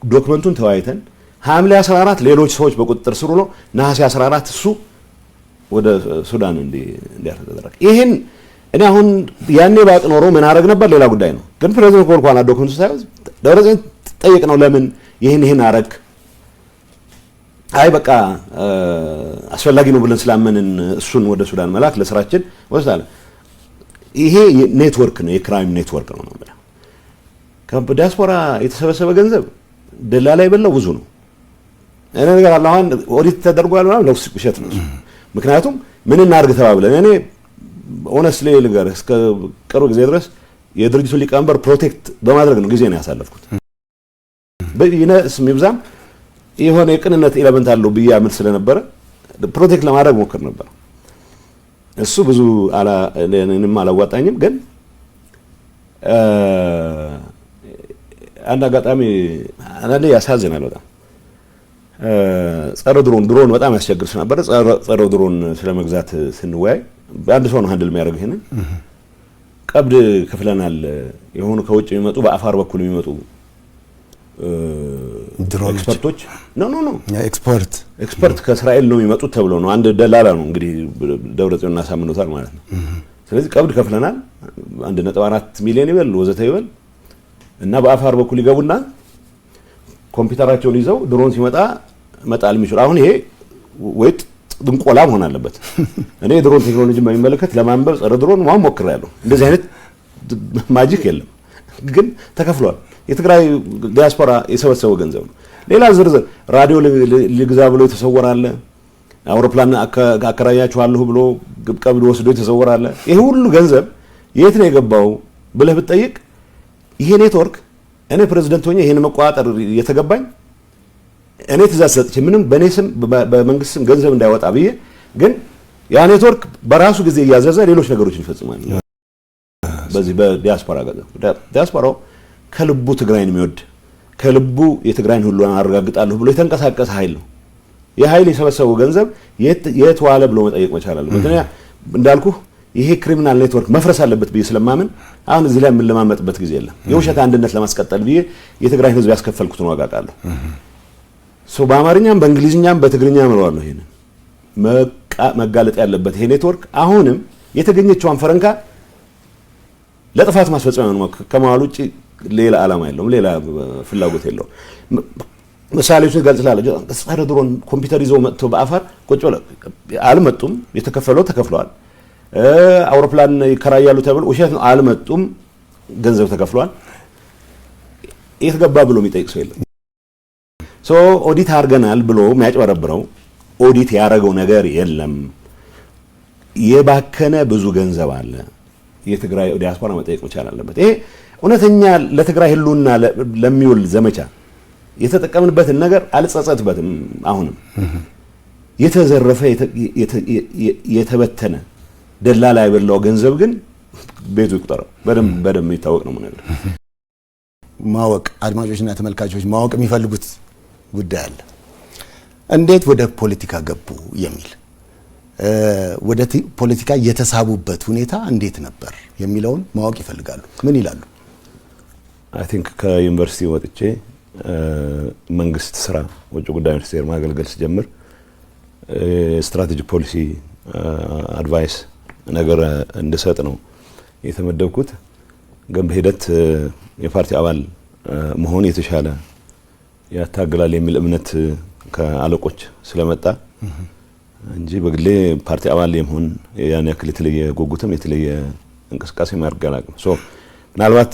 ዶክመንቱን ተወያይተን ሐምሌ 14 ሌሎች ሰዎች በቁጥጥር ስር ነው። ነሐሴ 14 እሱ ወደ ሱዳን እንዲያርፍ ተደረገ። ይሄን እኔ አሁን ያኔ ባቅ ኖሮ ምን አደረግ ነበር ሌላ ጉዳይ ነው። ግን ፕሬዝዳንት ኮልኳና ዶክመንቱ ሳይዝ ደረሰኝ ጠይቅ ነው ለምን ይሄን አረግ አይ በቃ አስፈላጊ ነው ብለን ስላመንን እሱን ወደ ሱዳን መላክ ለስራችን ወስዳለ። ይሄ ኔትወርክ ነው፣ የክራይም ኔትወርክ ነው ማለት ከዲያስፖራ የተሰበሰበ ገንዘብ ደላላ ይበላው ብዙ ነው። እኔ ነገር አለ አሁን ኦዲት ተደርጓል ማለት ነው ውሸት ነው። ምክንያቱም ምን እናርግ ተባብለን እኔ ኦነስትሊ ልንገር እስከ ቅርብ ጊዜ ድረስ የድርጅቱ ሊቀመንበር ፕሮቴክት በማድረግ ነው ጊዜ ነው ያሳለፍኩት። በይነስ ምብዛም የሆነ የቅንነት ኤሌመንት አለው ብያምን ስለነበረ ፕሮቴክት ለማድረግ ሞክር ነበር። እሱ ብዙ እኔንም አላዋጣኝም። ግን አንድ አጋጣሚ አንዳንዴ ያሳዝናል በጣም ጸረ ድሮን በጣም ያስቸግር ነበር። ጸረ ድሮን ስለመግዛት ስንወያይ በአንድ ሰው ነው ሃንድል የሚያደርገው። ይሄንን ቀብድ ከፍለናል። የሆኑ ከውጭ የሚመጡ በአፋር በኩል የሚመጡ ድሮን ኤክስፐርቶች ኖ ኤክስፐርት ከእስራኤል ነው የሚመጡት ተብሎ ነው። አንድ ደላላ ነው እንግዲህ ደብረጽዮን እናሳምነውታል ማለት ነው። ስለዚህ ቀብድ ከፍለናል 1.4 ሚሊዮን ይበል ወዘተ ይበል እና በአፋር በኩል ይገቡና ኮምፒውተራቸውን ይዘው ድሮን ሲመጣ መጣል የሚችሉ አሁን ይሄ ወይ ድንቆላ መሆን አለበት። እኔ ድሮን ቴክኖሎጂ በሚመለከት ለማንበብ ጸረ ድሮን ማን ሞክሬያለሁ። እንደዚህ አይነት ማጂክ የለም፣ ግን ተከፍሏል። የትግራይ ዲያስፖራ የሰበሰበው ገንዘብ ነው። ሌላ ዝርዝር ራዲዮ ልግዛ ብሎ የተሰወራለ፣ አውሮፕላን አከራያችኋለሁ ብሎ ቀብድ ወስዶ የተሰወራለ። ይሄ ሁሉ ገንዘብ የት ነው የገባው ብለህ ብትጠይቅ ይሄ ኔትወርክ እኔ ፕሬዝዳንት ሆኜ ይሄን መቋጠር የተገባኝ እኔ ትእዛዝ ሰጥቼ ምንም በኔ ስም በመንግስት ስም ገንዘብ እንዳይወጣ ብዬ፣ ግን ያ ኔትወርክ በራሱ ጊዜ እያዘዘ ሌሎች ነገሮችን ይፈጽማል። በዚህ በዲያስፖራ ገንዘብ ዲያስፖራው ከልቡ ትግራይን የሚወድ ከልቡ የትግራይን ሁሉ አረጋግጣለሁ ብሎ የተንቀሳቀሰ ኃይል ነው። የኃይል የሰበሰበው ገንዘብ የት ዋለ ብሎ መጠየቅ መቻል አለበት። ምክንያቱም እንዳልኩ ይሄ ክሪሚናል ኔትወርክ መፍረስ አለበት ብዬ ስለማምን አሁን እዚህ ላይ ምን ለማመጥበት ጊዜ የለም። የውሸት አንድነት ለማስቀጠል ብዬ የትግራይ ህዝብ ያስከፈልኩትን ዋጋ ቃለሁ። በአማርኛም በእንግሊዝኛም በትግርኛም እለዋለሁ። ይሄን መጋለጥ ያለበት ይሄ ኔትወርክ አሁንም የተገኘችውን ፈረንካ ለጥፋት ማስፈጸሚያ ነው ከማዋል ውጪ ሌላ ዓላማ የለውም፣ ሌላ ፍላጎት የለውም። ምሳሌዎችን ገልጽላለሁ። ጸረ ድሮን ኮምፒውተር ይዘው መጥተው በአፋር ቁጭ ብለው አልመጡም። የተከፈለው ተከፍለዋል። አውሮፕላን ይከራያሉ ተብሎ ውሸት ነው፣ አልመጡም። ገንዘብ ተከፍሏል። የት ገባ ብሎ የሚጠይቅ ሰው የለም። ኦዲት አድርገናል ብሎ የሚያጭበረብረው ኦዲት ያደረገው ነገር የለም። የባከነ ብዙ ገንዘብ አለ። የትግራይ ዲያስፖራ መጠየቅ መቻል አለበት። ይሄ እውነተኛ ለትግራይ ህልውና ለሚውል ዘመቻ የተጠቀምንበትን ነገር አልጸጸትበትም። አሁንም የተዘረፈ የተበተነ ደላላ የበላው ገንዘብ ግን ቤቱ ይቁጠረው። በደንብ የሚታወቅ ነው ነገር ማወቅ አድማጮችና ተመልካቾች ማወቅ የሚፈልጉት ጉዳይ አለ። እንዴት ወደ ፖለቲካ ገቡ የሚል ወደ ፖለቲካ የተሳቡበት ሁኔታ እንዴት ነበር የሚለውን ማወቅ ይፈልጋሉ። ምን ይላሉ? አይ ቲንክ ከዩኒቨርሲቲ ወጥቼ መንግስት ስራ ውጭ ጉዳይ ሚኒስቴር ማገልገል ሲጀምር ስትራቴጂክ ፖሊሲ አድቫይስ ነገር እንድሰጥ ነው የተመደብኩት። ግን በሂደት የፓርቲ አባል መሆን የተሻለ ያታገላል የሚል እምነት ከአለቆች ስለመጣ እንጂ በግሌ ፓርቲ አባል የመሆን ያን ያክል የተለየ ጉጉትም የተለየ እንቅስቃሴ ማድረግ አላውቅም። ምናልባት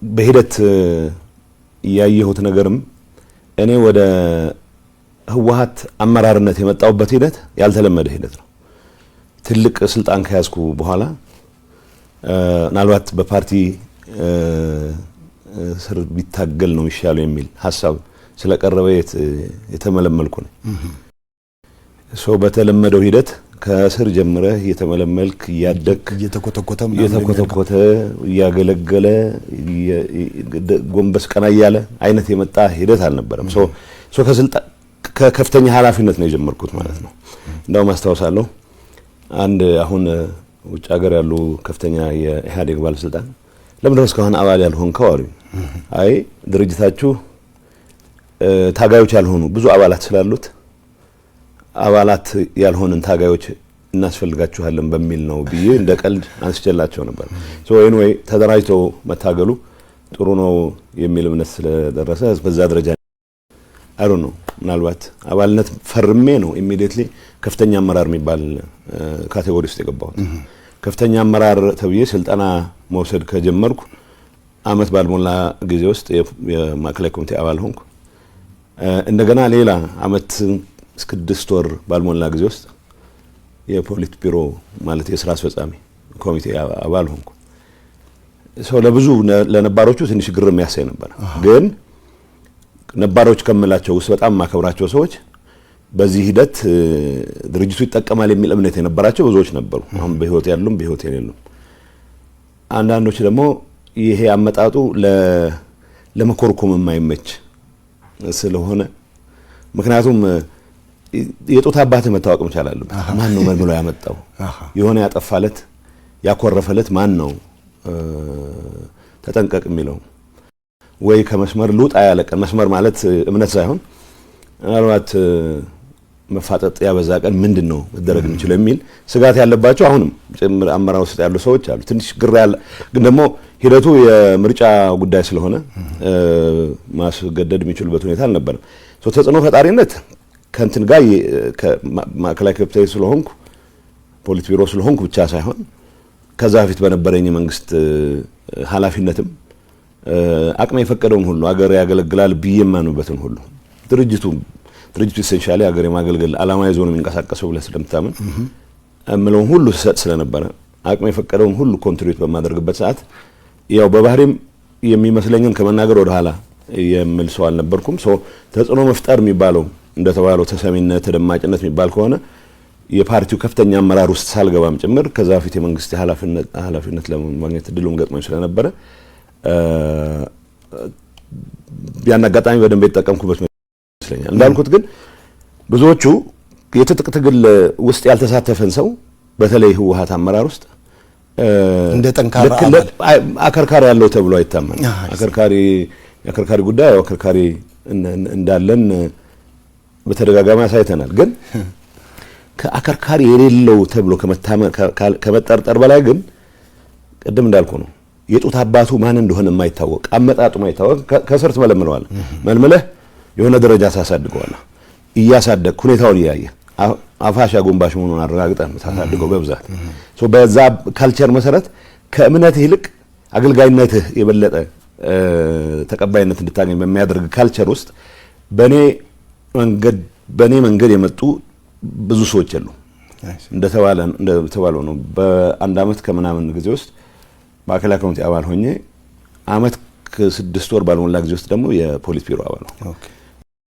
በሂደት ያየሁት ነገርም እኔ ወደ ህወሓት አመራርነት የመጣውበት ሂደት ያልተለመደ ሂደት ነው። ትልቅ ስልጣን ከያዝኩ በኋላ ምናልባት በፓርቲ ስር ቢታገል ነው ይሻለው የሚል ሐሳብ ስለቀረበ የተመለመልኩ ነው። በተለመደው ሂደት ከስር ጀምረህ የተመለመልክ ያደክ እየተኮተኮተ ያገለገለ ጎንበስ ቀና ያለ አይነት የመጣ ሂደት አልነበረም። ሶ ከከፍተኛ ኃላፊነት ነው የጀመርኩት ማለት ነው። እንደውም አስታውሳለሁ አንድ አሁን ውጭ ሀገር ያሉ ከፍተኛ የኢህአዴግ ባለስልጣን ለምን እስካሁን አባል ያልሆንከው አሉኝ። አይ ድርጅታችሁ ታጋዮች ያልሆኑ ብዙ አባላት ስላሉት አባላት ያልሆነን ታጋዮች እናስፈልጋችኋለን በሚል ነው ብዬ እንደ ቀልድ አንስቼላቸው ነበር። ኤኒዌይ ተደራጅተው መታገሉ ጥሩ ነው የሚል እምነት ስለደረሰ በዛ ደረጃ አይ ዶንት ኖ ምናልባት አባልነት ፈርሜ ነው ኢሚዲየትሊ ከፍተኛ አመራር የሚባል ካቴጎሪ ውስጥ የገባሁት። ከፍተኛ አመራር ተብዬ ስልጠና መውሰድ ከጀመርኩ አመት ባልሞላ ጊዜ ውስጥ የማዕከላዊ ኮሚቴ አባል ሆንኩ። እንደገና ሌላ አመት 6 ወር ባልሞላ ጊዜ ውስጥ የፖሊት ቢሮ ማለት የሥራ አስፈጻሚ ኮሚቴ አባል ሆንኩ። ለብዙ ለነባሮቹ ትንሽ ግር የሚያሳይ ነበር። ግን ነባሮች ከመላቸው ውስጥ በጣም ማከብራቸው ሰዎች በዚህ ሂደት ድርጅቱ ይጠቀማል የሚል እምነት የነበራቸው ብዙዎች ነበሩ። አሁን በህይወት ያሉም በህይወት የሌሉም። አንዳንዶች ደግሞ ይሄ አመጣጡ ለመኮርኮም የማይመች ስለሆነ ምክንያቱም የጡት አባት መታወቅ መቻል አለበት። ማን ነው መልምሎ ያመጣው? የሆነ ያጠፋለት ያኮረፈለት ማን ነው? ተጠንቀቅ የሚለው ወይ ከመስመር ልውጣ ያለቀን መስመር ማለት እምነት ሳይሆን ምናልባት መፋጠጥ ያበዛ ቀን ምንድነው መደረግ የሚችለው የሚል ስጋት ያለባቸው አሁንም ጭምር አመራር ውስጥ ያሉ ሰዎች አሉ። ትንሽ ግራ ያለ ግን ደግሞ ሂደቱ የምርጫ ጉዳይ ስለሆነ ማስገደድ የሚችሉበት ሁኔታ አልነበረም። ተጽዕኖ ፈጣሪነት ከንትን ጋር ከማዕከላዊ ኮሚቴ ስለሆንኩ ፖሊት ቢሮ ስለሆንኩ ብቻ ሳይሆን ከዛ በፊት በነበረኝ መንግስት ኃላፊነትም አቅሜ የፈቀደውን ሁሉ አገር ያገለግላል ብዬማኑበትን ሁሉ ድርጅቱ ኢሴንሻሊ አገር የማገልገል አላማ ይዞ ነው የሚንቀሳቀሰው ብለህ ስለምታምን እምለውን ሁሉ ሰጥ ስለነበረ አቅሜ የፈቀደውን ሁሉ ኮንትሪቢዩት በማድረግበት ሰዓት ያው በባህሪም የሚመስለኝን ከመናገር ወደ ኋላ የምል ሰው አልነበርኩም። ተጽዕኖ መፍጠር የሚባለው እንደተባለው ተሰሚነት ተደማጭነት የሚባል ከሆነ የፓርቲው ከፍተኛ አመራር ውስጥ ሳልገባም ጭምር ከዛ በፊት የመንግስት ኃላፊነት ለማግኘት እድሉም ገጥሞኝ ስለነበረ ያን አጋጣሚ በደንብ የተጠቀምኩበት ይመስለኛል። እንዳልኩት ግን ብዙዎቹ የትጥቅ ትግል ውስጥ ያልተሳተፈን ሰው በተለይ ህወሓት አመራር ውስጥ እንደ ጠንካራ አከርካሪ ያለው ተብሎ አይታመን። አከርካሪ ጉዳይ አከርካሪ እንዳለን በተደጋጋሚ አሳይተናል። ግን ከአከርካሪ የሌለው ተብሎ ከመጠርጠር በላይ ግን ቀደም እንዳልኩ ነው የጡት አባቱ ማን እንደሆነ የማይታወቅ አመጣጡ የማይታወቅ ከስር ትመለምለዋል። መልመለህ የሆነ ደረጃ ታሳድገዋል። እያሳደግ ሁኔታውን እያየ አፋሻ ጎንባሽ መሆኑን አረጋግጠን ታሳድገው በብዛት በዛ ካልቸር መሰረት ከእምነት ይልቅ አገልጋይነትህ የበለጠ ተቀባይነት እንድታገኝ በሚያደርግ ካልቸር ውስጥ በኔ መንገድ የመጡ ብዙ ሰዎች አሉ። እንደተባለው ነው በአንድ አመት ከምናምን ጊዜ ውስጥ ማዕከላዊ ኮሚቴ አባል ሆኜ አመት ከ6 ወር ባልሞላ ጊዜ ውስጥ ደግሞ የፖሊት ቢሮ አባል ነው።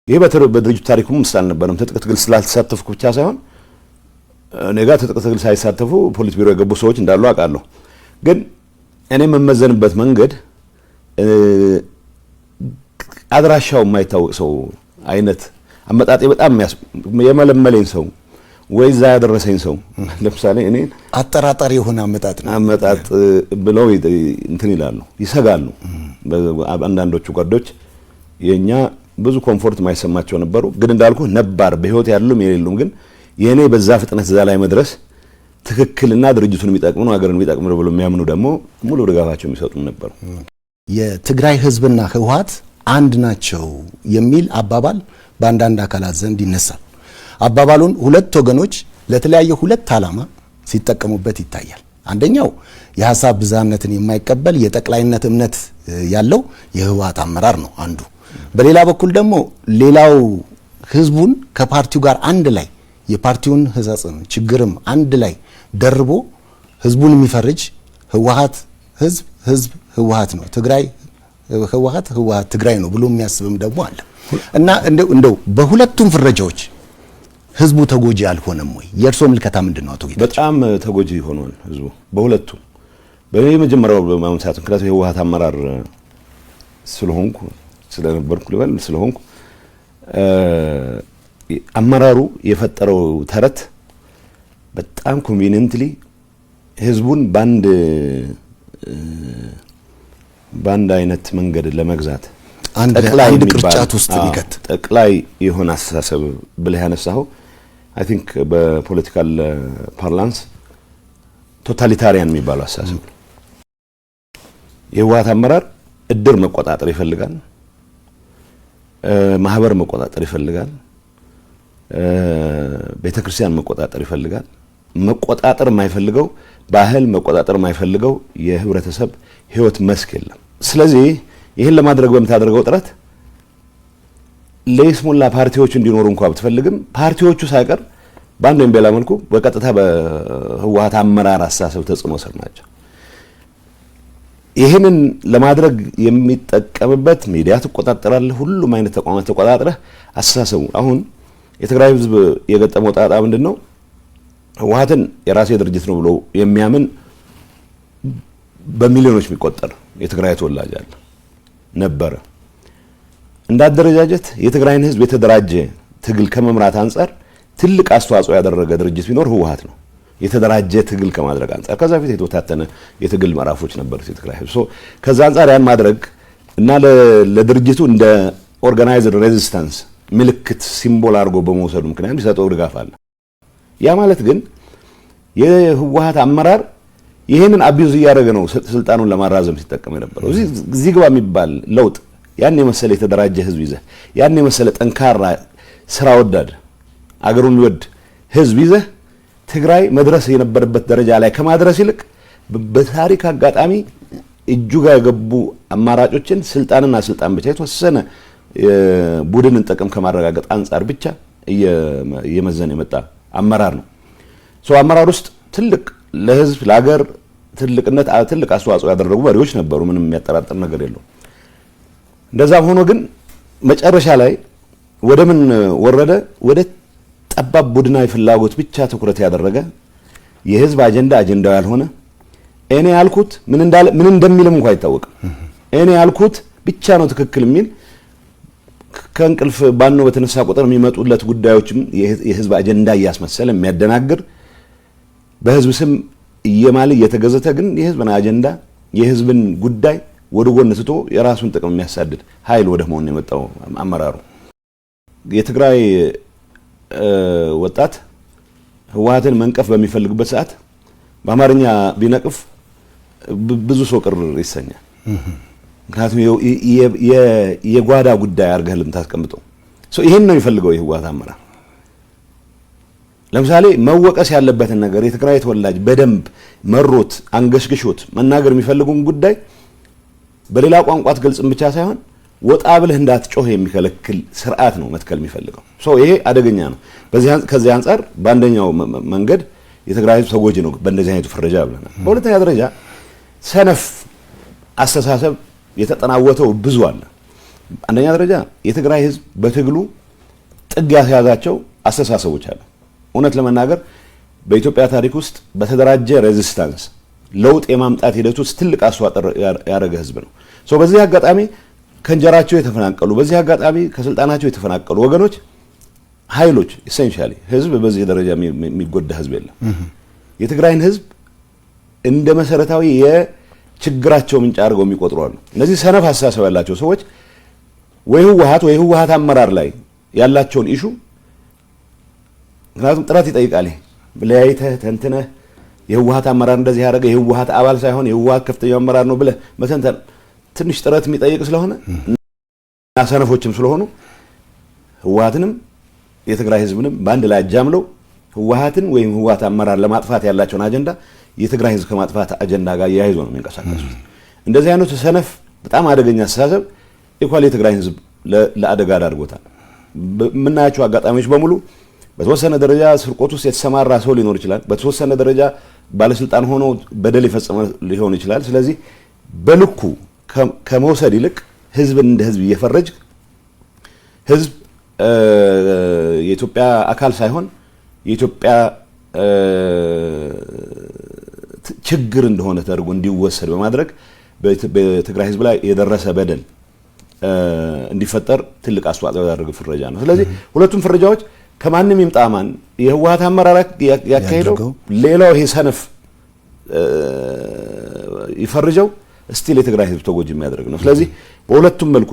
ይሄ በድርጅቱ ታሪኩም ምሳሌ ነበርም። ትጥቅ ትግል ስላልተሳተፍኩ ብቻ ሳይሆን እኔ ጋር ትጥቅ ትግል ሳይሳተፉ ፖሊት ቢሮ የገቡ ሰዎች እንዳሉ አውቃለሁ። ግን እኔ መመዘንበት መንገድ አድራሻው የማይታወቅ ሰው አይነት አመጣጤ በጣም የመለመለኝ ሰው ወይዛ ያደረሰኝ ሰው ለምሳሌ እኔ አጠራጣሪ የሆነ አመጣጥ ብለው እንትን ይላሉ፣ ይሰጋሉ። አንዳንዶቹ ጓዶች የኛ ብዙ ኮምፎርት ማይሰማቸው ነበሩ። ግን እንዳልኩ ነባር በህይወት ያሉም የሌሉም ግን የኔ በዛ ፍጥነት እዛ ላይ መድረስ ትክክልና ድርጅቱን የሚጠቅም ነው አገርን የሚጠቅም ነው ብሎ የሚያምኑ ደግሞ ሙሉ ድጋፋቸው የሚሰጡም ነበሩ። የትግራይ ህዝብና ህወሓት አንድ ናቸው የሚል አባባል በአንዳንድ አካላት ዘንድ ይነሳል። አባባሉን ሁለት ወገኖች ለተለያየ ሁለት ዓላማ ሲጠቀሙበት ይታያል። አንደኛው የሐሳብ ብዝሃነትን የማይቀበል የጠቅላይነት እምነት ያለው የህወሓት አመራር ነው አንዱ። በሌላ በኩል ደግሞ ሌላው ህዝቡን ከፓርቲው ጋር አንድ ላይ የፓርቲውን ህጸጽም ችግርም አንድ ላይ ደርቦ ህዝቡን የሚፈርጅ ህወሓት ህዝብ ህወሓት ነው፣ ትግራይ ህወሓት ትግራይ ነው ብሎ የሚያስብም ደግሞ አለ እና እንደው በሁለቱም ፍረጃዎች ህዝቡ ተጎጂ አልሆነም ወይ? የእርሶ ምልከታ ምንድነው አቶ ጌታቸው? በጣም ተጎጂ ሆኗል ህዝቡ በሁለቱ። በመጀመሪያው ማምሳት ምክንያቱም የህወሓት አመራር ስለነበርኩ ልበል ስለሆንኩ አመራሩ የፈጠረው ተረት በጣም ኮንቪኒየንትሊ ህዝቡን ባንድ አይነት መንገድ ለመግዛት አንድ ቅርጫት ውስጥ ይከት ጠቅላይ የሆነ አስተሳሰብ ብለህ ያነሳው አይ ቲንክ በፖለቲካል ፓርላንስ ቶታሊታሪያን የሚባለው አስተሳሰብ ነው። የህወሓት አመራር እድር መቆጣጠር ይፈልጋል፣ ማህበር መቆጣጠር ይፈልጋል፣ ቤተክርስቲያን መቆጣጠር ይፈልጋል። መቆጣጠር የማይፈልገው ባህል መቆጣጠር የማይፈልገው የህብረተሰብ ህይወት መስክ የለም። ስለዚህ ይህን ለማድረግ በምታደርገው ጥረት ለይስሙላ ፓርቲዎች እንዲኖሩ እንኳን ብትፈልግም ፓርቲዎቹ ሳይቀር በአንድ ወይም በሌላ መልኩ በቀጥታ በህወሓት አመራር አስተሳሰብ ተጽዕኖ ስር ናቸው። ይህንን ለማድረግ የሚጠቀምበት ሚዲያ ትቆጣጠራለህ፣ ሁሉም አይነት ተቋማት ተቆጣጥረህ አስተሳሰቡ አሁን የትግራይ ህዝብ የገጠመው ጣጣ ምንድነው? ህወሓትን የራሴ ድርጅት ነው ብሎ የሚያምን በሚሊዮኖች የሚቆጠር የትግራይ ተወላጅ አለ ነበረ። እንዳደረጃጀት የትግራይን ህዝብ የተደራጀ ትግል ከመምራት አንፃር ትልቅ አስተዋጽኦ ያደረገ ድርጅት ቢኖር ህወሓት ነው። የተደራጀ ትግል ከማድረግ አንፃር ከዛ ፊት የተወታተነ የትግል ምዕራፎች ነበሩት የትግራይ ህዝብ። ከዛ አንፃር ያን ማድረግ እና ለድርጅቱ እንደ ኦርጋናይዝድ ሬዚስታንስ ምልክት ሲምቦል አድርጎ በመውሰዱ ምክንያት ሊሰጠው ድጋፍ አለ። ያ ማለት ግን የህወሓት አመራር ይሄንን አቢዩዝ እያደረገ ነው ስልጣኑን ለማራዘም ሲጠቀም የነበረው። እዚህ ግባ የሚባል ለውጥ ያን የመሰለ የተደራጀ ህዝብ ይዘህ ያን የመሰለ ጠንካራ ስራ ወዳድ አገሩን የሚወድ ህዝብ ይዘህ ትግራይ መድረስ የነበረበት ደረጃ ላይ ከማድረስ ይልቅ በታሪክ አጋጣሚ እጁ ጋር የገቡ አማራጮችን ስልጣንና ስልጣን ብቻ የተወሰነ ቡድንን ጥቅም ከማረጋገጥ አንፃር ብቻ እየመዘነ የመጣ አመራር ነው። አመራር ውስጥ ትልቅ ለህዝብ ለሀገር ትልቅነት ትልቅ አስተዋጽኦ ያደረጉ መሪዎች ነበሩ። ምንም የሚያጠራጥር ነገር የለውም። እንደዛም ሆኖ ግን መጨረሻ ላይ ወደ ምን ወረደ? ወደ ጠባብ ቡድናዊ ፍላጎት ብቻ ትኩረት ያደረገ የህዝብ አጀንዳው ያልሆነ እኔ ያልኩት ምን እንደሚልም እንኳን አይታወቅም። እኔ ያልኩት ብቻ ነው ትክክል የሚል ከእንቅልፍ ባኖ በተነሳ ቁጥር የሚመጡለት ጉዳዮችም የህዝብ አጀንዳ እያስመሰለ የሚያደናግር በህዝብ ስም እየማለ እየተገዘተ ግን የህዝብን አጀንዳ የህዝብን ጉዳይ ወደ ጎን ትቶ የራሱን ጥቅም የሚያሳድድ ኃይል ወደ መሆን የመጣው አመራሩ። የትግራይ ወጣት ህወሓትን መንቀፍ በሚፈልግበት ሰዓት በአማርኛ ቢነቅፍ ብዙ ሰው ቅር ይሰኛል። ምክንያቱም የጓዳ ጉዳይ አድርገህ ልምታስቀምጠው ይሄን ነው የሚፈልገው የህወሓት አመራር። ለምሳሌ መወቀስ ያለበትን ነገር የትግራይ ተወላጅ በደንብ መሮት አንገሽግሾት መናገር የሚፈልጉን ጉዳይ በሌላ ቋንቋ ትገልጽም ብቻ ሳይሆን ወጣ ብለህ እንዳትጮህ የሚከለክል ስርዓት ነው መትከል የሚፈልገው። ይሄ አደገኛ ነው። ከዚህ አንፃር በአንደኛው መንገድ የትግራይ ህዝብ ተጎጂ ነው በእንደዚህ አይነቱ ፍረጃ ብለናል። በሁለተኛ ደረጃ ሰነፍ አስተሳሰብ የተጠናወተው ብዙ አለ። አንደኛ ደረጃ የትግራይ ህዝብ በትግሉ ጥግ ያስያዛቸው አስተሳሰቦች አሉ። እውነት ለመናገር በኢትዮጵያ ታሪክ ውስጥ በተደራጀ ሬዚስታንስ ለውጥ የማምጣት ሂደት ውስጥ ትልቅ አስተዋጽኦ ያደረገ ህዝብ ነው። በዚህ አጋጣሚ ከእንጀራቸው የተፈናቀሉ በዚህ አጋጣሚ ከስልጣናቸው የተፈናቀሉ ወገኖች ኃይሎች ኢሴንሻሊ ህዝብ በዚህ ደረጃ የሚጎዳ ህዝብ የለም። የትግራይን ህዝብ እንደ መሰረታዊ የችግራቸው ምንጭ አድርገው የሚቆጥሩ አሉ። እነዚህ ሰነፍ አስተሳሰብ ያላቸው ሰዎች ወይ ህወሓት አመራር ላይ ያላቸውን ኢሹ ምክንያቱም ጥረት ይጠይቃል። ለያይተህ ተንትነህ የህወሓት አመራር እንደዚህ ያደረገ የህወሓት አባል ሳይሆን የህወሓት ከፍተኛ አመራር ነው ብለህ መተንተን ትንሽ ጥረት የሚጠይቅ ስለሆነ እና ሰነፎችም ስለሆኑ ህወሓትንም የትግራይ ህዝብንም በአንድ ላይ አጃምለው ህወሓትን ወይም ህወሓት አመራር ለማጥፋት ያላቸውን አጀንዳ የትግራይ ህዝብ ከማጥፋት አጀንዳ ጋር ያይዞ ነው የሚንቀሳቀሱት። እንደዚህ አይነቱ ሰነፍ በጣም አደገኛ አስተሳሰብ ኢኳሊ የትግራይ ህዝብ ለአደጋ ዳርጎታል። የምናያቸው አጋጣሚዎች በሙሉ በተወሰነ ደረጃ ስርቆት ውስጥ የተሰማራ ሰው ሊኖር ይችላል። በተወሰነ ደረጃ ባለስልጣን ሆኖ በደል የፈጸመ ሊሆን ይችላል። ስለዚህ በልኩ ከመውሰድ ይልቅ ህዝብን እንደ ህዝብ እየፈረጅ ህዝብ የኢትዮጵያ አካል ሳይሆን የኢትዮጵያ ችግር እንደሆነ ተደርጎ እንዲወሰድ በማድረግ በትግራይ ህዝብ ላይ የደረሰ በደል እንዲፈጠር ትልቅ አስተዋጽኦ ያደረገ ፍረጃ ነው። ስለዚህ ሁለቱም ፍረጃዎች ከማንም ይምጣማን የህወሓት አመራር ያካሄደው ሌላው ይሄ ሰነፍ ይፈርጀው ስቲል የትግራይ ህዝብ ተጎጂ የሚያደርግ ነው። ስለዚህ በሁለቱም መልኩ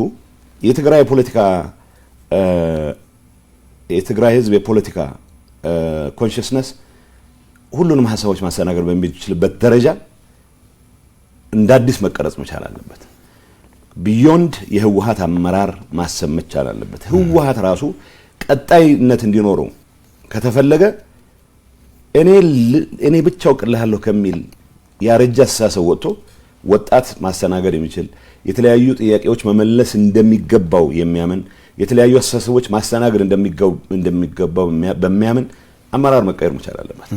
የትግራይ ህዝብ የፖለቲካ ኮንሽስነስ ሁሉንም ሀሳቦች ማስተናገድ በሚችልበት ደረጃ እንደ አዲስ መቀረጽ መቻል አለበት። ቢዮንድ የህወሓት አመራር ማሰብ መቻል አለበት። ህወሓት ራሱ ቀጣይነት እንዲኖረው ከተፈለገ እኔ ብቻ አውቅልሃለሁ ከሚል ያረጃ አስተሳሰብ ወጥቶ ወጣት ማስተናገድ የሚችል የተለያዩ ጥያቄዎች መመለስ እንደሚገባው የሚያምን የተለያዩ አስተሳሰቦች ማስተናገድ እንደሚገባው በሚያምን አመራር መቀየር መቻል አለበት።